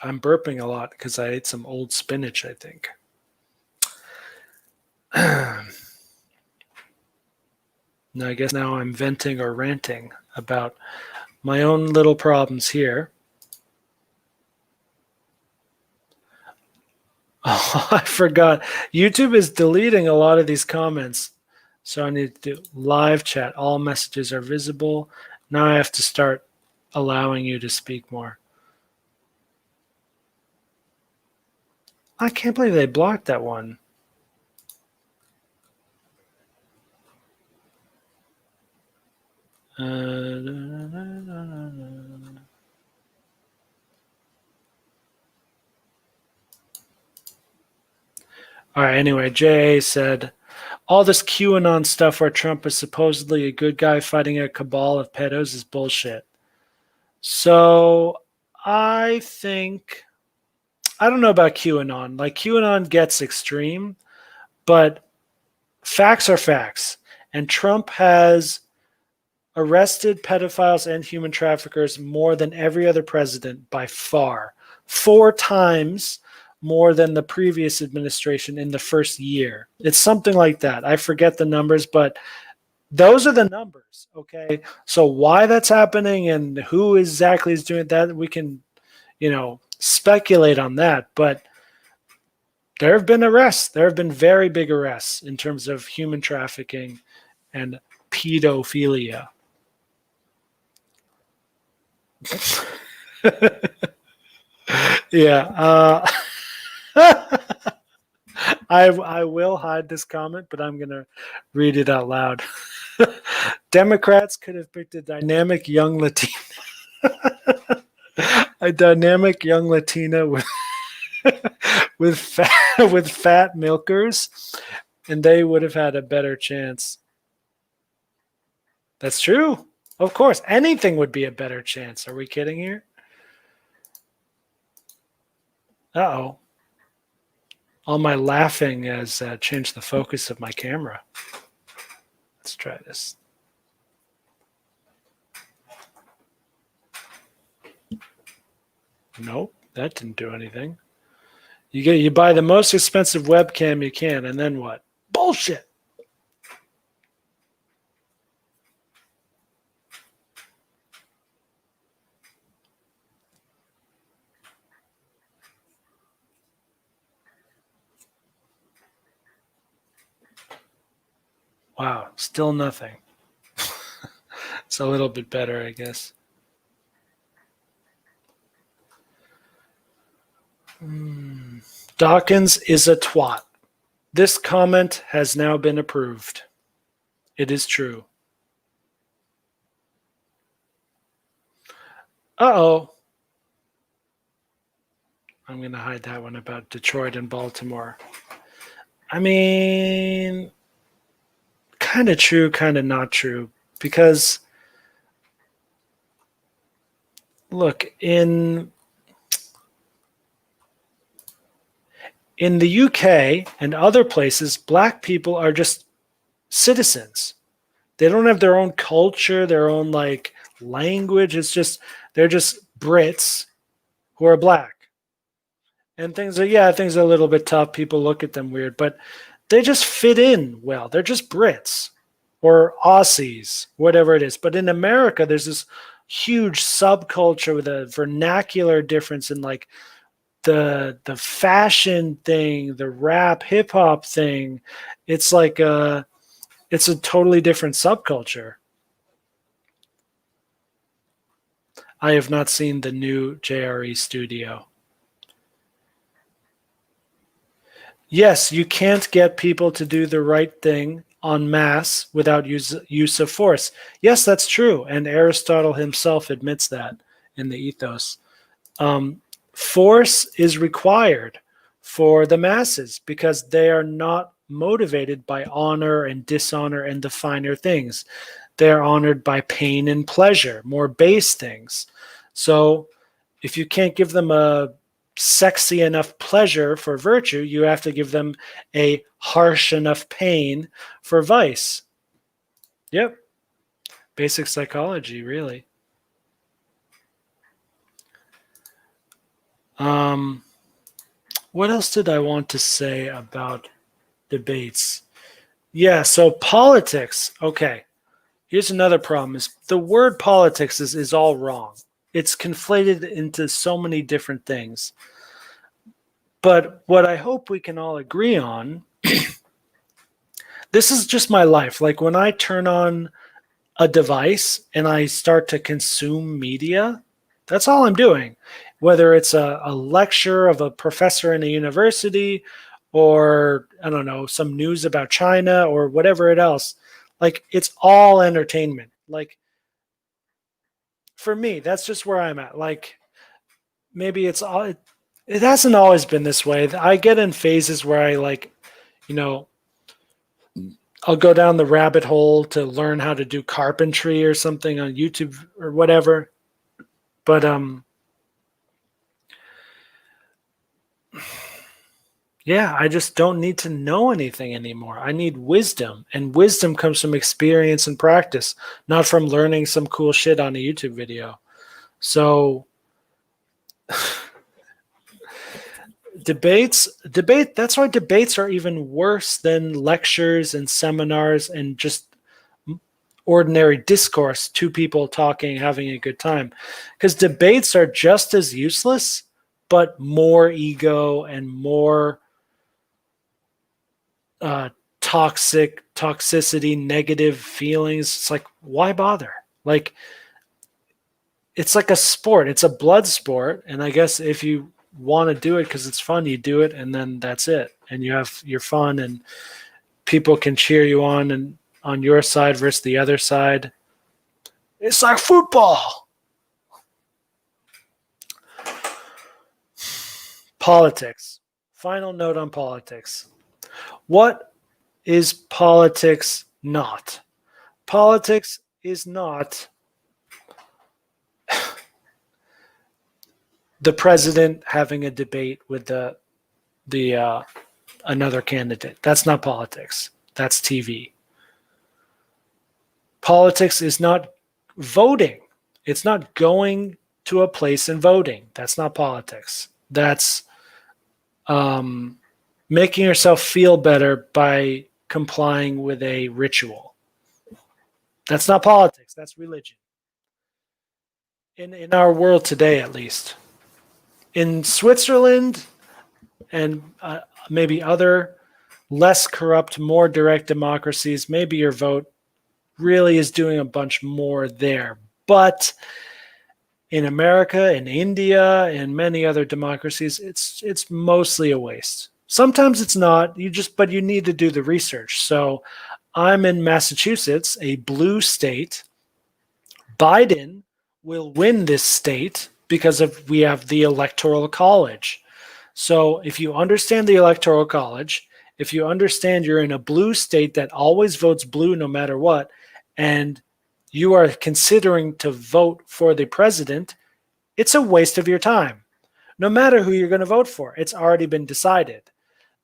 I'm burping a lot because I ate some old spinach, I think. Now, I guess now I'm venting or ranting about my own little problems here. Oh, I forgot. YouTube is deleting a lot of these comments. So I need to do live chat. All messages are visible. Now I have to start allowing you to speak more. I can't believe they blocked that one. All right, anyway, Jay said, all this QAnon stuff where Trump is supposedly a good guy fighting a cabal of pedos is bullshit. So I don't know about QAnon. Like, QAnon gets extreme, but facts are facts. And Trump has arrested pedophiles and human traffickers more than every other president by far. 4 times more than the previous administration in the first year. It's something like that. I forget the numbers, but those are the numbers, okay? So why that's happening and who exactly is doing that, we can, speculate on that. But there have been arrests. There have been very big arrests in terms of human trafficking and pedophilia. Yeah. I will hide this comment, but I'm going to read it out loud. Democrats could have picked a dynamic young Latina. A dynamic young Latina with fat milkers, and they would have had a better chance. That's true. Of course, anything would be a better chance. Are we kidding here? Uh-oh. All my laughing has changed the focus of my camera. Let's try this. Nope, that didn't do anything. You buy the most expensive webcam you can, and then what? Bullshit. Wow, still nothing. It's a little bit better, I guess. Dawkins is a twat. This comment has now been approved. It is true. Uh-oh. I'm going to hide that one about Detroit and Baltimore. I mean, kind of true, kind of not true. Because, look, in the UK and other places, black people are just citizens. They don't have their own culture, their own language. It's just they're just Brits who are black. And things are a little bit tough. People look at them weird, but they just fit in well. They're just Brits or Aussies, whatever it is. But in America, there's this huge subculture with a vernacular difference in like the fashion thing, the rap hip hop thing. It's like it's a totally different subculture. I have not seen the new JRE studio. Yes, you can't get people to do the right thing en masse without use of force. Yes, that's true. And Aristotle himself admits that in the Ethos. Force is required for the masses because they are not motivated by honor and dishonor and the finer things. They're honored by pain and pleasure, more base things. So if you can't give them a sexy enough pleasure for virtue, you have to give them a harsh enough pain for vice. Yep. Basic psychology, really. What else did I want to say about debates? Yeah, so politics. Okay. Here's another problem is the word politics is all wrong. It's conflated into so many different things. But what I hope we can all agree on, this is just my life. Like when I turn on a device and I start to consume media, that's all I'm doing. Whether it's a lecture of a professor in a university or, I don't know, some news about China or whatever it else. Like it's all entertainment. Like for me, that's just where I'm at. Like maybe it's all, it hasn't always been this way. I get in phases where I like, you know, I'll go down the rabbit hole to learn how to do carpentry or something on YouTube or whatever. But yeah, I just don't need to know anything anymore. I need wisdom, and wisdom comes from experience and practice, not from learning some cool shit on a YouTube video. So that's why debates are even worse than lectures and seminars and just ordinary discourse, two people talking, having a good time. Because debates are just as useless, but more ego and more toxicity, negative feelings. It's like, why bother? Like, it's like a sport. It's a blood sport. And I guess if you want to do it because it's fun, you do it, and then that's it. And you have your fun, and people can cheer you on and on your side versus the other side. It's like football. Politics. Final note on politics. What is politics not? Politics is not the president having a debate with the another candidate. That's not politics. That's TV. Politics is not voting. It's not going to a place and voting. That's not politics. That's making yourself feel better by complying with a ritual. That's not politics. That's religion. In our world today, at least. In Switzerland and maybe other less corrupt, more direct democracies, maybe your vote really is doing a bunch more there. But in America, in India, and many other democracies, it's mostly a waste. Sometimes it's not. But you need to do the research. So I'm in Massachusetts, a blue state. Biden will win this state because we have the Electoral College. So if you understand the Electoral College, if you understand you're in a blue state that always votes blue no matter what, and you are considering to vote for the president, it's a waste of your time. No matter who you're going to vote for, it's already been decided.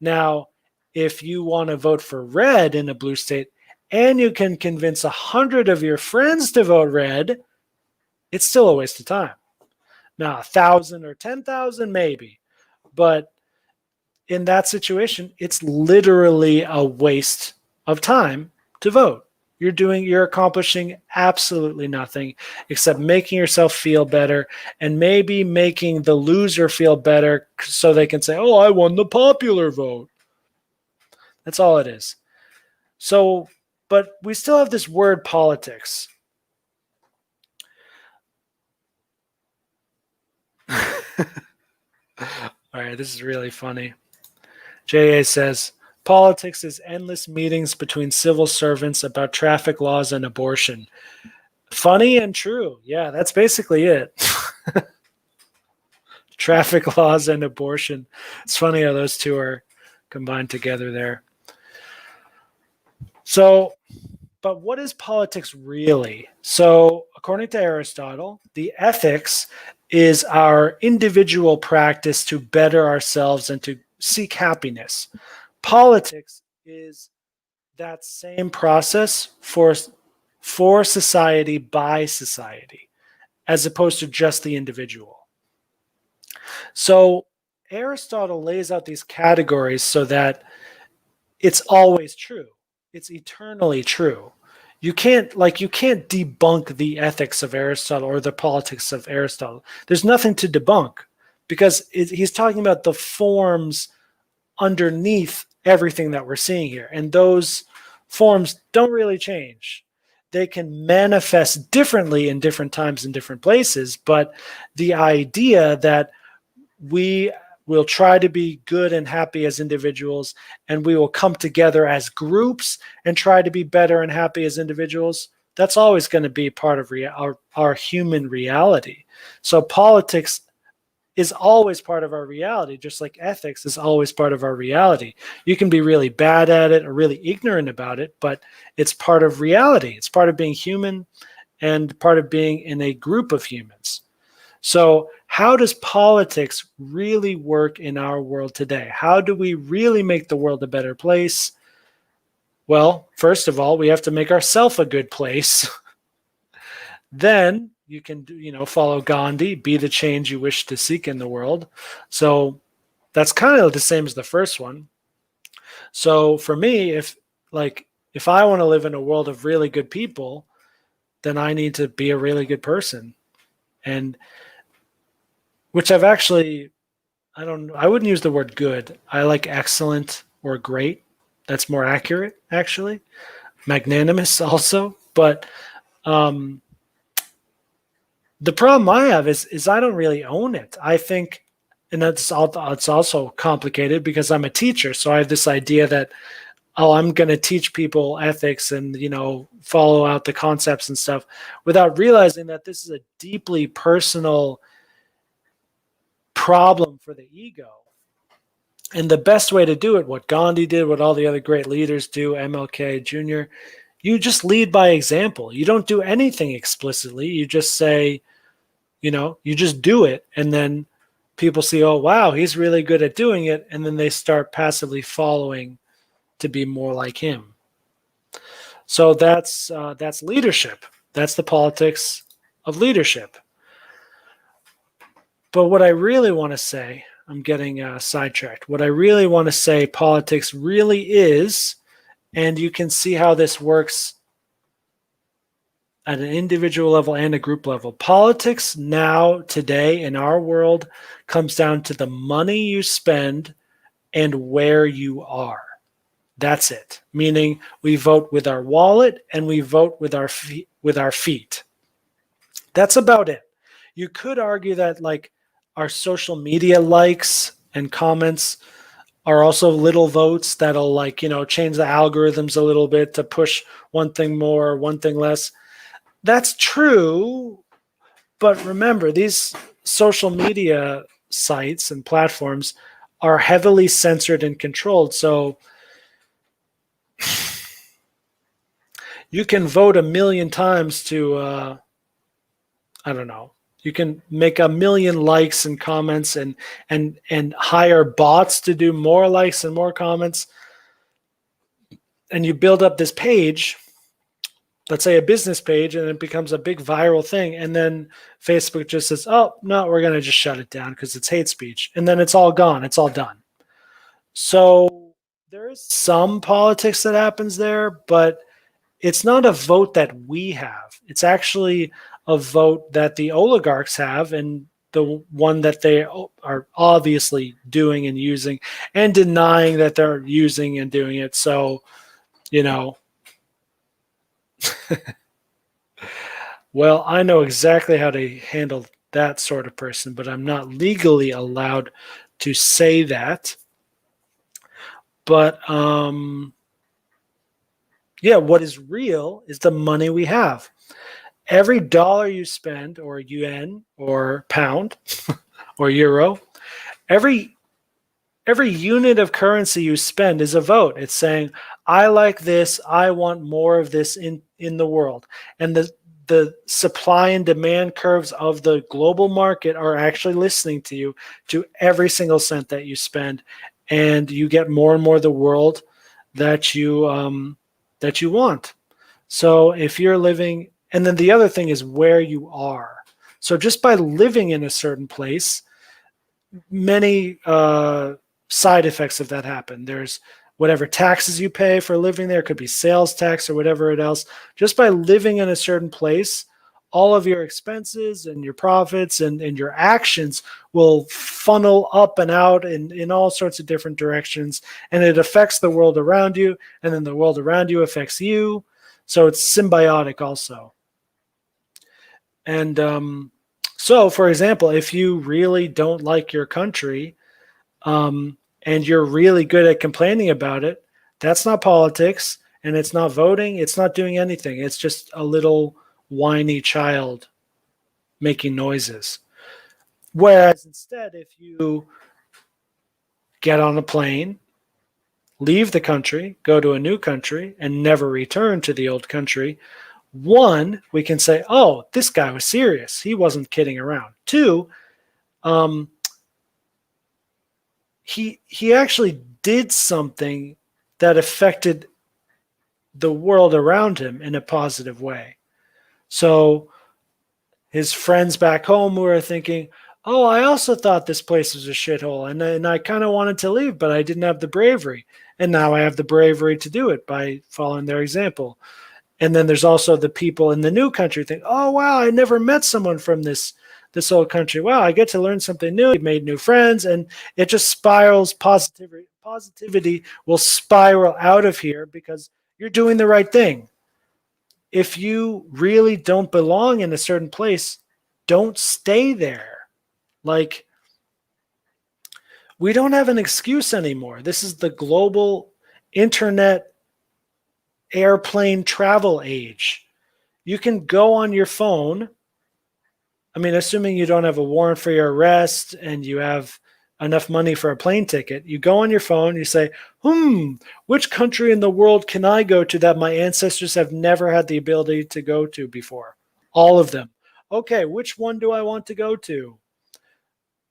Now, if you want to vote for red in a blue state and you can convince 100 of your friends to vote red, it's still a waste of time. Now, 1,000 or 10,000, maybe. But in that situation, it's literally a waste of time to vote. You're accomplishing absolutely nothing except making yourself feel better and maybe making the loser feel better so they can say, oh, I won the popular vote. That's all it is. So, but we still have this word politics. All right, this is really funny. JA says, politics is endless meetings between civil servants about traffic laws and abortion. Funny and true. Yeah, that's basically it. Traffic laws and abortion. It's funny how those two are combined together there. So, but what is politics really? So, according to Aristotle, the ethics is our individual practice to better ourselves and to seek happiness. Politics is that same process for society by society, as opposed to just the individual. So Aristotle lays out these categories so that it's always true. It's eternally true. You can't debunk the ethics of Aristotle or the politics of Aristotle. There's nothing to debunk because he's talking about the forms underneath everything that we're seeing here. And those forms don't really change. They can manifest differently in different times and different places, but the idea that we will try to be good and happy as individuals, and we will come together as groups and try to be better and happy as individuals, that's always going to be part of our human reality. So politics is always part of our reality, just like ethics is always part of our reality. You can be really bad at it or really ignorant about it, but it's part of reality. It's part of being human and part of being in a group of humans. So how does politics really work in our world today? How do we really make the world a better place? Well, first of all, we have to make ourselves a good place. Then you can follow Gandhi, be the change you wish to seek in the world. So that's kind of the same as the first one. So for me, if I want to live in a world of really good people, then I need to be a really good person. And which I've actually, I wouldn't use the word good. I like excellent or great. That's more accurate, actually. Magnanimous also. But the problem I have is I don't really own it. I think, and it's also complicated because I'm a teacher. So I have this idea that, I'm going to teach people ethics and, follow out the concepts and stuff without realizing that this is a deeply personal problem for the ego. And the best way to do it, what Gandhi did, what all the other great leaders do, MLK Jr., you just lead by example. You don't do anything explicitly. You just say, you just do it. And then people see, oh, wow, he's really good at doing it. And then they start passively following to be more like him. So that's leadership. That's the politics of leadership. But what I really want to say, I'm getting sidetracked. What I really want to say politics really is, and you can see how this works at an individual level and a group level. Politics now, today, in our world, comes down to the money you spend and where you are. That's it. Meaning we vote with our wallet and we vote with our feet. That's about it. You could argue that our social media likes and comments are also little votes that'll change the algorithms a little bit to push one thing more, one thing less. That's true. But remember, these social media sites and platforms are heavily censored and controlled. So you can vote 1,000,000 times to, you can make 1,000,000 likes and comments and hire bots to do more likes and more comments. And you build up this page let's say a business page, and it becomes a big viral thing, and then Facebook just says, oh no, we're going to just shut it down because it's hate speech, and then it's all gone, it's all done. So there is some politics that happens there, but it's not a vote that we have. It's actually a vote that the oligarchs have, and the one that they are obviously doing and using and denying that they're using and doing it. So, you know, well, I know exactly how to handle that sort of person, but I'm not legally allowed to say that. But yeah, what is real is the money we have. Every dollar you spend, or yuan, or pound, or euro, every unit of currency you spend is a vote. It's saying, I like this, I want more of this in the world. And the supply and demand curves of the global market are actually listening to you, to every single cent that you spend, and you get more and more of the world that you want. So if you're living, and then the other thing is where you are. So just by living in a certain place, many side effects of that happen. There's whatever taxes you pay for living there, could be sales tax or whatever it else. Just by living in a certain place, all of your expenses and your profits and your actions will funnel up and out in all sorts of different directions. And it affects the world around you, and then the world around you affects you. So it's symbiotic also. And so, for example, if you really don't like your country, and you're really good at complaining about it, that's not politics, and it's not voting, it's not doing anything. It's just a little whiny child making noises. Whereas instead, if you get on a plane, leave the country, go to a new country, and never return to the old country, one, we can say, oh, this guy was serious. He wasn't kidding around. Two, he actually did something that affected the world around him in a positive way. So his friends back home were thinking, oh, I also thought this place was a shithole, and I kind of wanted to leave, but I didn't have the bravery. And now I have the bravery to do it by following their example. And then there's also the people in the new country think, oh, wow, I never met someone from this old country. Wow, I get to learn something new. I've made new friends, and it just spirals. Positivity will spiral out of here because you're doing the right thing. If you really don't belong in a certain place, don't stay there. Like, we don't have an excuse anymore. This is the global internet airplane travel age. You can go on your phone. I mean, assuming you don't have a warrant for your arrest and you have enough money for a plane ticket, you go on your phone, you say, which country in the world can I go to that my ancestors have never had the ability to go to before? All of them. Okay, which one do I want to go to?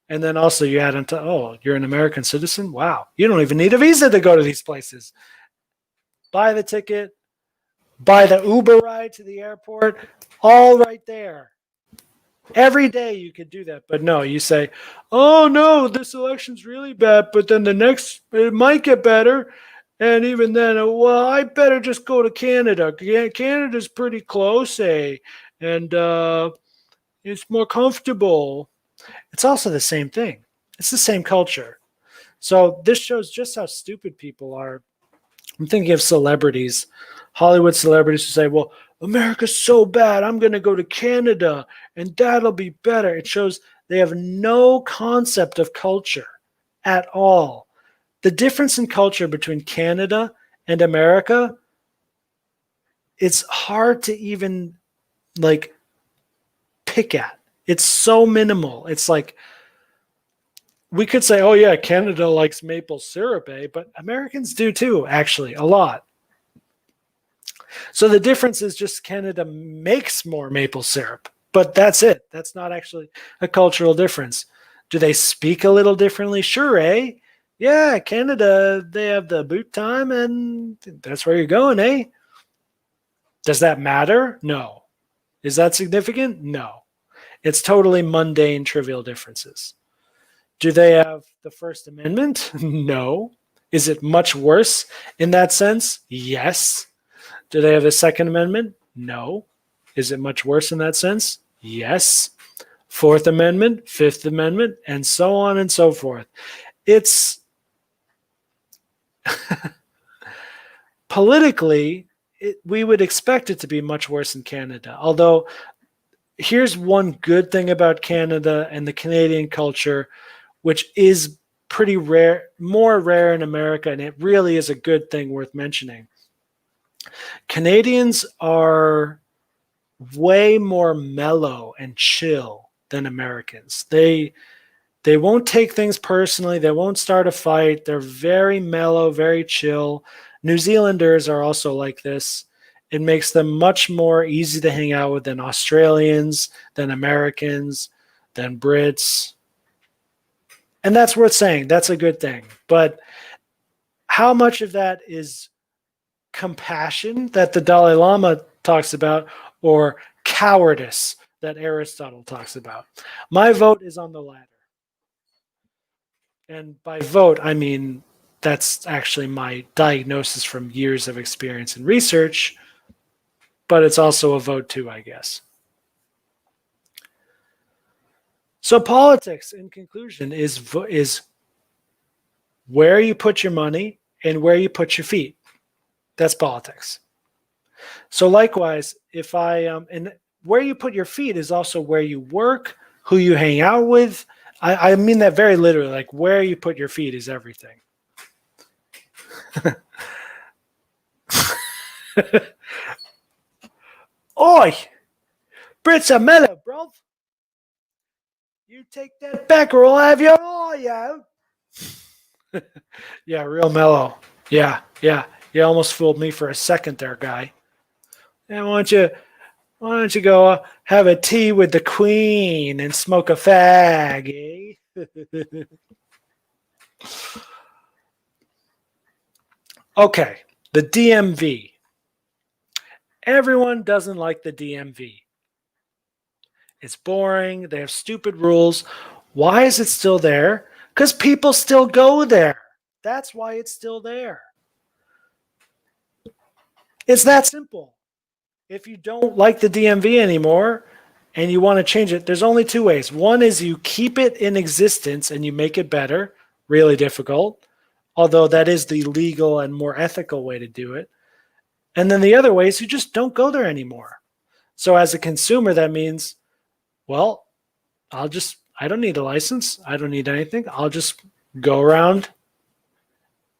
And then also you add into, oh, you're an American citizen? Wow, you don't even need a visa to go to these places. Buy the ticket, buy the Uber ride to the airport, all right there. Every day you could do that, but no, you say, oh no, this election's really bad, but then the next, it might get better. And even then, well, I better just go to Canada. Canada's pretty close, and it's more comfortable. It's also the same thing. It's the same culture. So this shows just how stupid people are. I'm thinking of celebrities, Hollywood celebrities who say, well, America's so bad, I'm going to go to Canada and that'll be better. It shows they have no concept of culture at all. The difference in culture between Canada and America, it's hard to even like pick at. It's so minimal. It's like, we could say, oh yeah, Canada likes maple syrup, but Americans do too, actually, a lot. So the difference is just Canada makes more maple syrup, but that's it. That's not actually a cultural difference. Do they speak a little differently? Sure, Yeah, Canada, they have the boot time, and that's where you're going, Does that matter? No. Is that significant? No. It's totally mundane, trivial differences. Do they have the First Amendment? No. Is it much worse in that sense? Yes. Do they have the Second Amendment? No. Is it much worse in that sense? Yes. Fourth Amendment, Fifth Amendment, and so on and so forth. It's politically, we would expect it to be much worse in Canada. Although, here's one good thing about Canada and the Canadian culture, which is pretty rare, more rare in America, and it really is a good thing worth mentioning. Canadians are way more mellow and chill than Americans. They won't take things personally. They won't start a fight. They're very mellow, very chill. New Zealanders are also like this. It makes them much more easy to hang out with than Australians, than Americans, than Brits. And that's worth saying. That's a good thing. But how much of that is compassion that the Dalai Lama talks about, or cowardice that Aristotle talks about? My vote is on the latter. And by vote, I mean that's actually my diagnosis from years of experience and research, but it's also a vote too, I guess. So politics, in conclusion, is where you put your money and where you put your feet. That's politics. So likewise, if and where you put your feet is also where you work, who you hang out with. I mean that very literally, like where you put your feet is everything. Oi! Brits are mellow, bro. You take that back or I'll have your eye out. Yeah, real mellow. Yeah. You almost fooled me for a second there, guy. And why don't you go have a tea with the Queen and smoke a fag, eh? Okay, the DMV. Everyone doesn't like the DMV. It's boring. They have stupid rules. Why is it still there? Because people still go there. That's why it's still there. It's that simple. If you don't like the DMV anymore and you want to change it, there's only two ways. One is you keep it in existence and you make it better. Really difficult, although that is the legal and more ethical way to do it. And then the other way is you just don't go there anymore. So as a consumer, that means, well, I don't need a license. I don't need anything. I'll just go around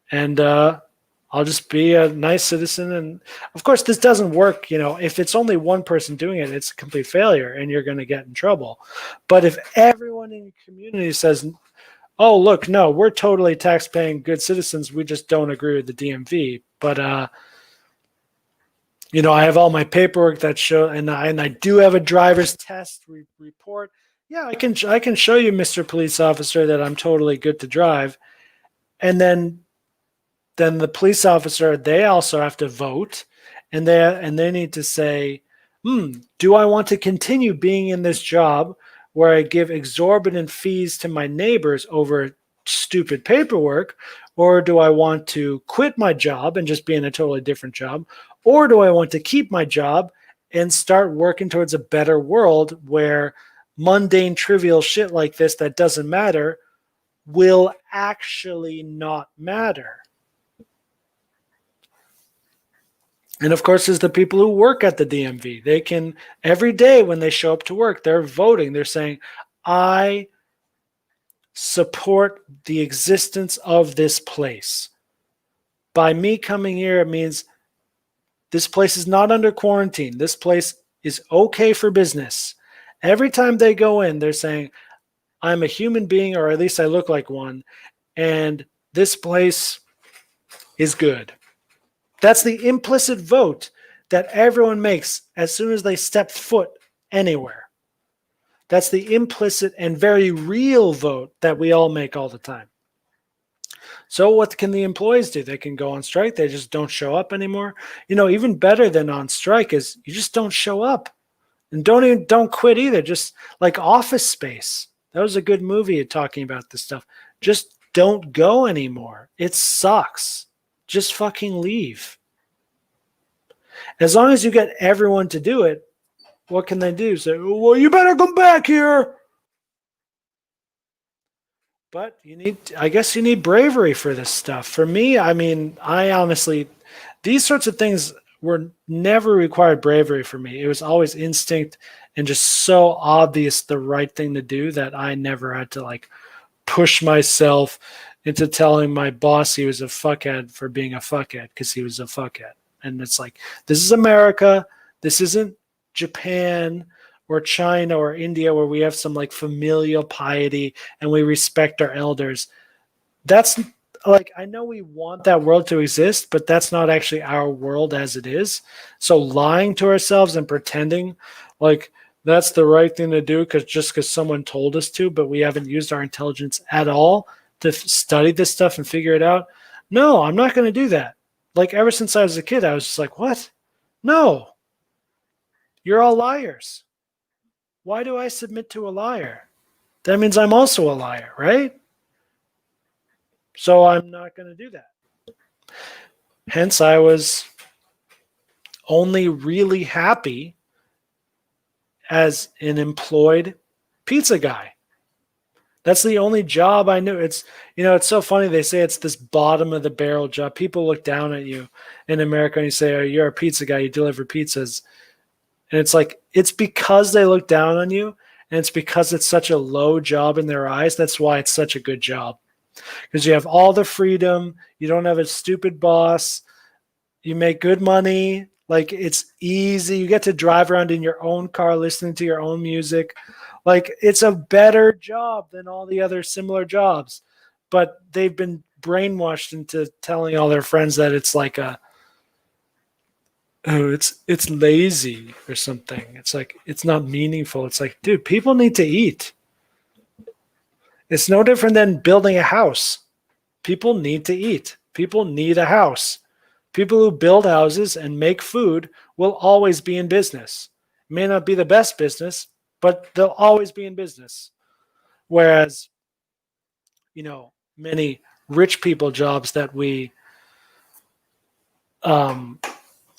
and I'll just be a nice citizen. And of course, this doesn't work. If it's only one person doing it, it's a complete failure and you're going to get in trouble. But if everyone in your community says, oh, look, no, we're totally tax-paying good citizens. We just don't agree with the DMV. But, I have all my paperwork that show, and I do have a driver's test report. Yeah, I can show you, Mr. Police Officer, that I'm totally good to drive. And then the police officer, they also have to vote, and they need to say, do I want to continue being in this job where I give exorbitant fees to my neighbors over stupid paperwork, or do I want to quit my job and just be in a totally different job, or do I want to keep my job and start working towards a better world where mundane, trivial shit like this that doesn't matter will actually not matter? And of course, there's the people who work at the DMV. They can, every day when they show up to work, they're voting. They're saying, I support the existence of this place. By me coming here, it means this place is not under quarantine. This place is okay for business. Every time they go in, they're saying, I'm a human being, or at least I look like one, and this place is good. That's the implicit vote that everyone makes as soon as they step foot anywhere. That's the implicit and very real vote that we all make all the time. So what can the employees do? They can go on strike. They just don't show up anymore. Even better than on strike is you just don't show up, and don't quit either. Just like Office Space. That was a good movie talking about this stuff. Just don't go anymore. It sucks. Just fucking leave. As long as you get everyone to do it, what can they do? Say, well, you better come back here. But I guess you need bravery for this stuff. For me, I honestly, these sorts of things were never required bravery for me. It was always instinct and just so obvious the right thing to do that I never had to like push myself into telling my boss he was a fuckhead for being a fuckhead because he was a fuckhead. And it's like, this is America. This isn't Japan or China or India where we have some like familial piety and we respect our elders. That's like, I know we want that world to exist, but that's not actually our world as it is. So lying to ourselves and pretending like that's the right thing to do because someone told us to, but we haven't used our intelligence at all to study this stuff and figure it out. No, I'm not going to do that. Like ever since I was a kid, I was just like, what? No, you're all liars. Why do I submit to a liar? That means I'm also a liar, right? So I'm not going to do that. Hence, I was only really happy as an employed pizza guy. That's the only job I knew. It's so funny. They say it's this bottom of the barrel job. People look down at you in America and you say, oh, you're a pizza guy. You deliver pizzas. And it's like, it's because they look down on you. And it's because it's such a low job in their eyes. That's why it's such a good job. Because you have all the freedom. You don't have a stupid boss. You make good money. Like, it's easy. You get to drive around in your own car listening to your own music. Like, it's a better job than all the other similar jobs. But they've been brainwashed into telling all their friends that it's like it's lazy or something. It's like, it's not meaningful. It's like, dude, people need to eat. It's no different than building a house. People need to eat. People need a house. People who build houses and make food will always be in business. It may not be the best business, but they'll always be in business. Whereas, many rich people jobs that we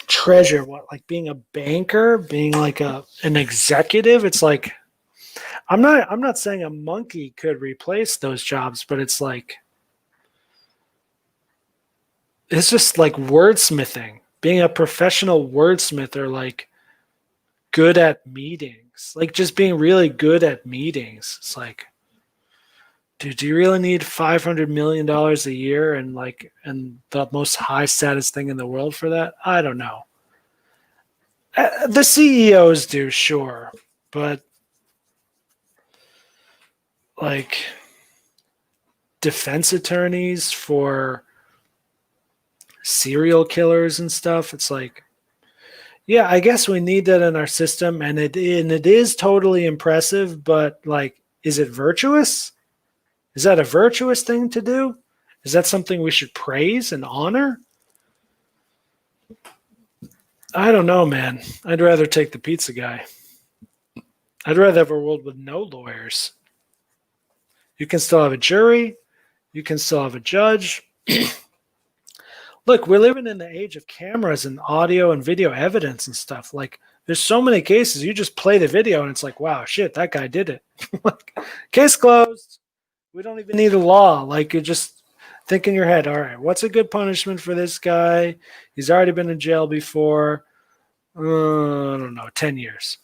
treasure, like being a banker, being like an executive, it's like, I'm not saying a monkey could replace those jobs, but it's like, it's just like wordsmithing, being a professional wordsmith or like good at meetings, like just being really good at meetings. It's like, dude, do you really need $500 million a year and the most high status thing in the world for that? I don't know. The CEOs do, sure, but like defense attorneys for serial killers and stuff, it's like, yeah, I guess we need that in our system, and it is totally impressive, but like, is it virtuous? Is that a virtuous thing to do? Is that something we should praise and honor? I don't know, man. I'd rather take the pizza guy. I'd rather have a world with no lawyers. You can still have a jury. You can still have a judge. Look, we're living in the age of cameras and audio and video evidence and stuff. Like, there's so many cases. You just play the video and it's like, wow, shit, that guy did it. Case closed. We don't even need a law. Like, you just think in your head, all right, what's a good punishment for this guy? He's already been in jail before. I don't know, 10 years.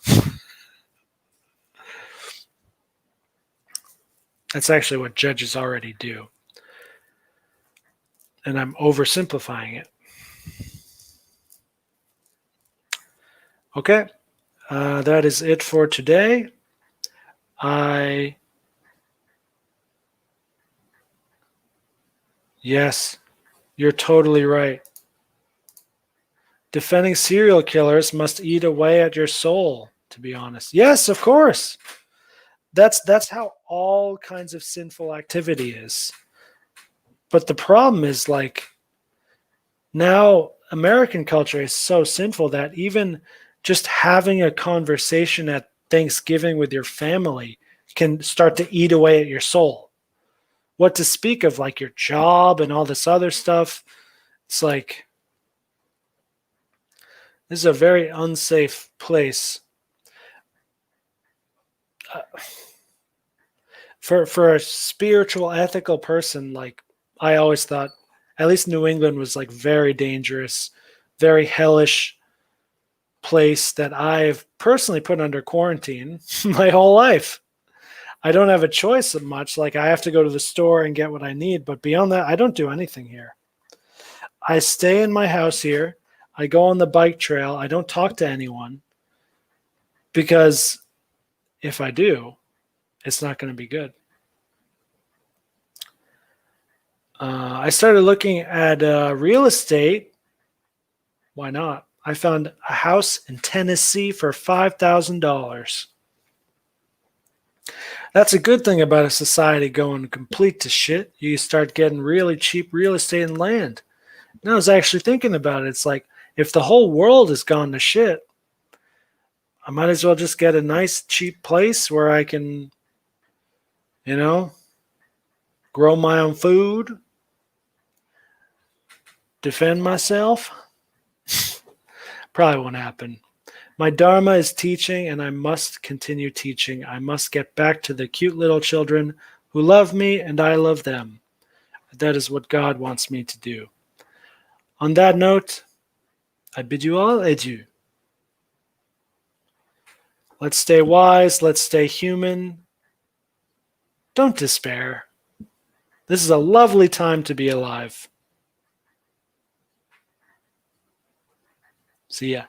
That's actually what judges already do. And I'm oversimplifying it. Okay. That is it for today. Yes, you're totally right. Defending serial killers must eat away at your soul, to be honest. Yes, of course. That's how all kinds of sinful activity is. But the problem is, like, now American culture is so sinful that even just having a conversation at Thanksgiving with your family can start to eat away at your soul. What to speak of, like, your job and all this other stuff. It's like, this is a very unsafe place. For a spiritual, ethical person, like, I always thought, at least New England was like very dangerous, very hellish place that I've personally put under quarantine my whole life. I don't have a choice of much. Like, I have to go to the store and get what I need, but beyond that, I don't do anything here. I stay in my house here. I go on the bike trail. I don't talk to anyone because if I do, it's not going to be good. I started looking at real estate. Why not? I found a house in Tennessee for $5,000. That's a good thing about a society going complete to shit. You start getting really cheap real estate and land. And I was actually thinking about it. It's like, if the whole world has gone to shit, I might as well just get a nice cheap place where I can, grow my own food, defend myself. Probably won't happen. My dharma is teaching, and I must continue teaching. I must get back to the cute little children who love me and I love them. That is what God wants me to do. On that note, I bid you all adieu. Let's stay wise. Let's stay human. Don't despair. This is a lovely time to be alive. See ya.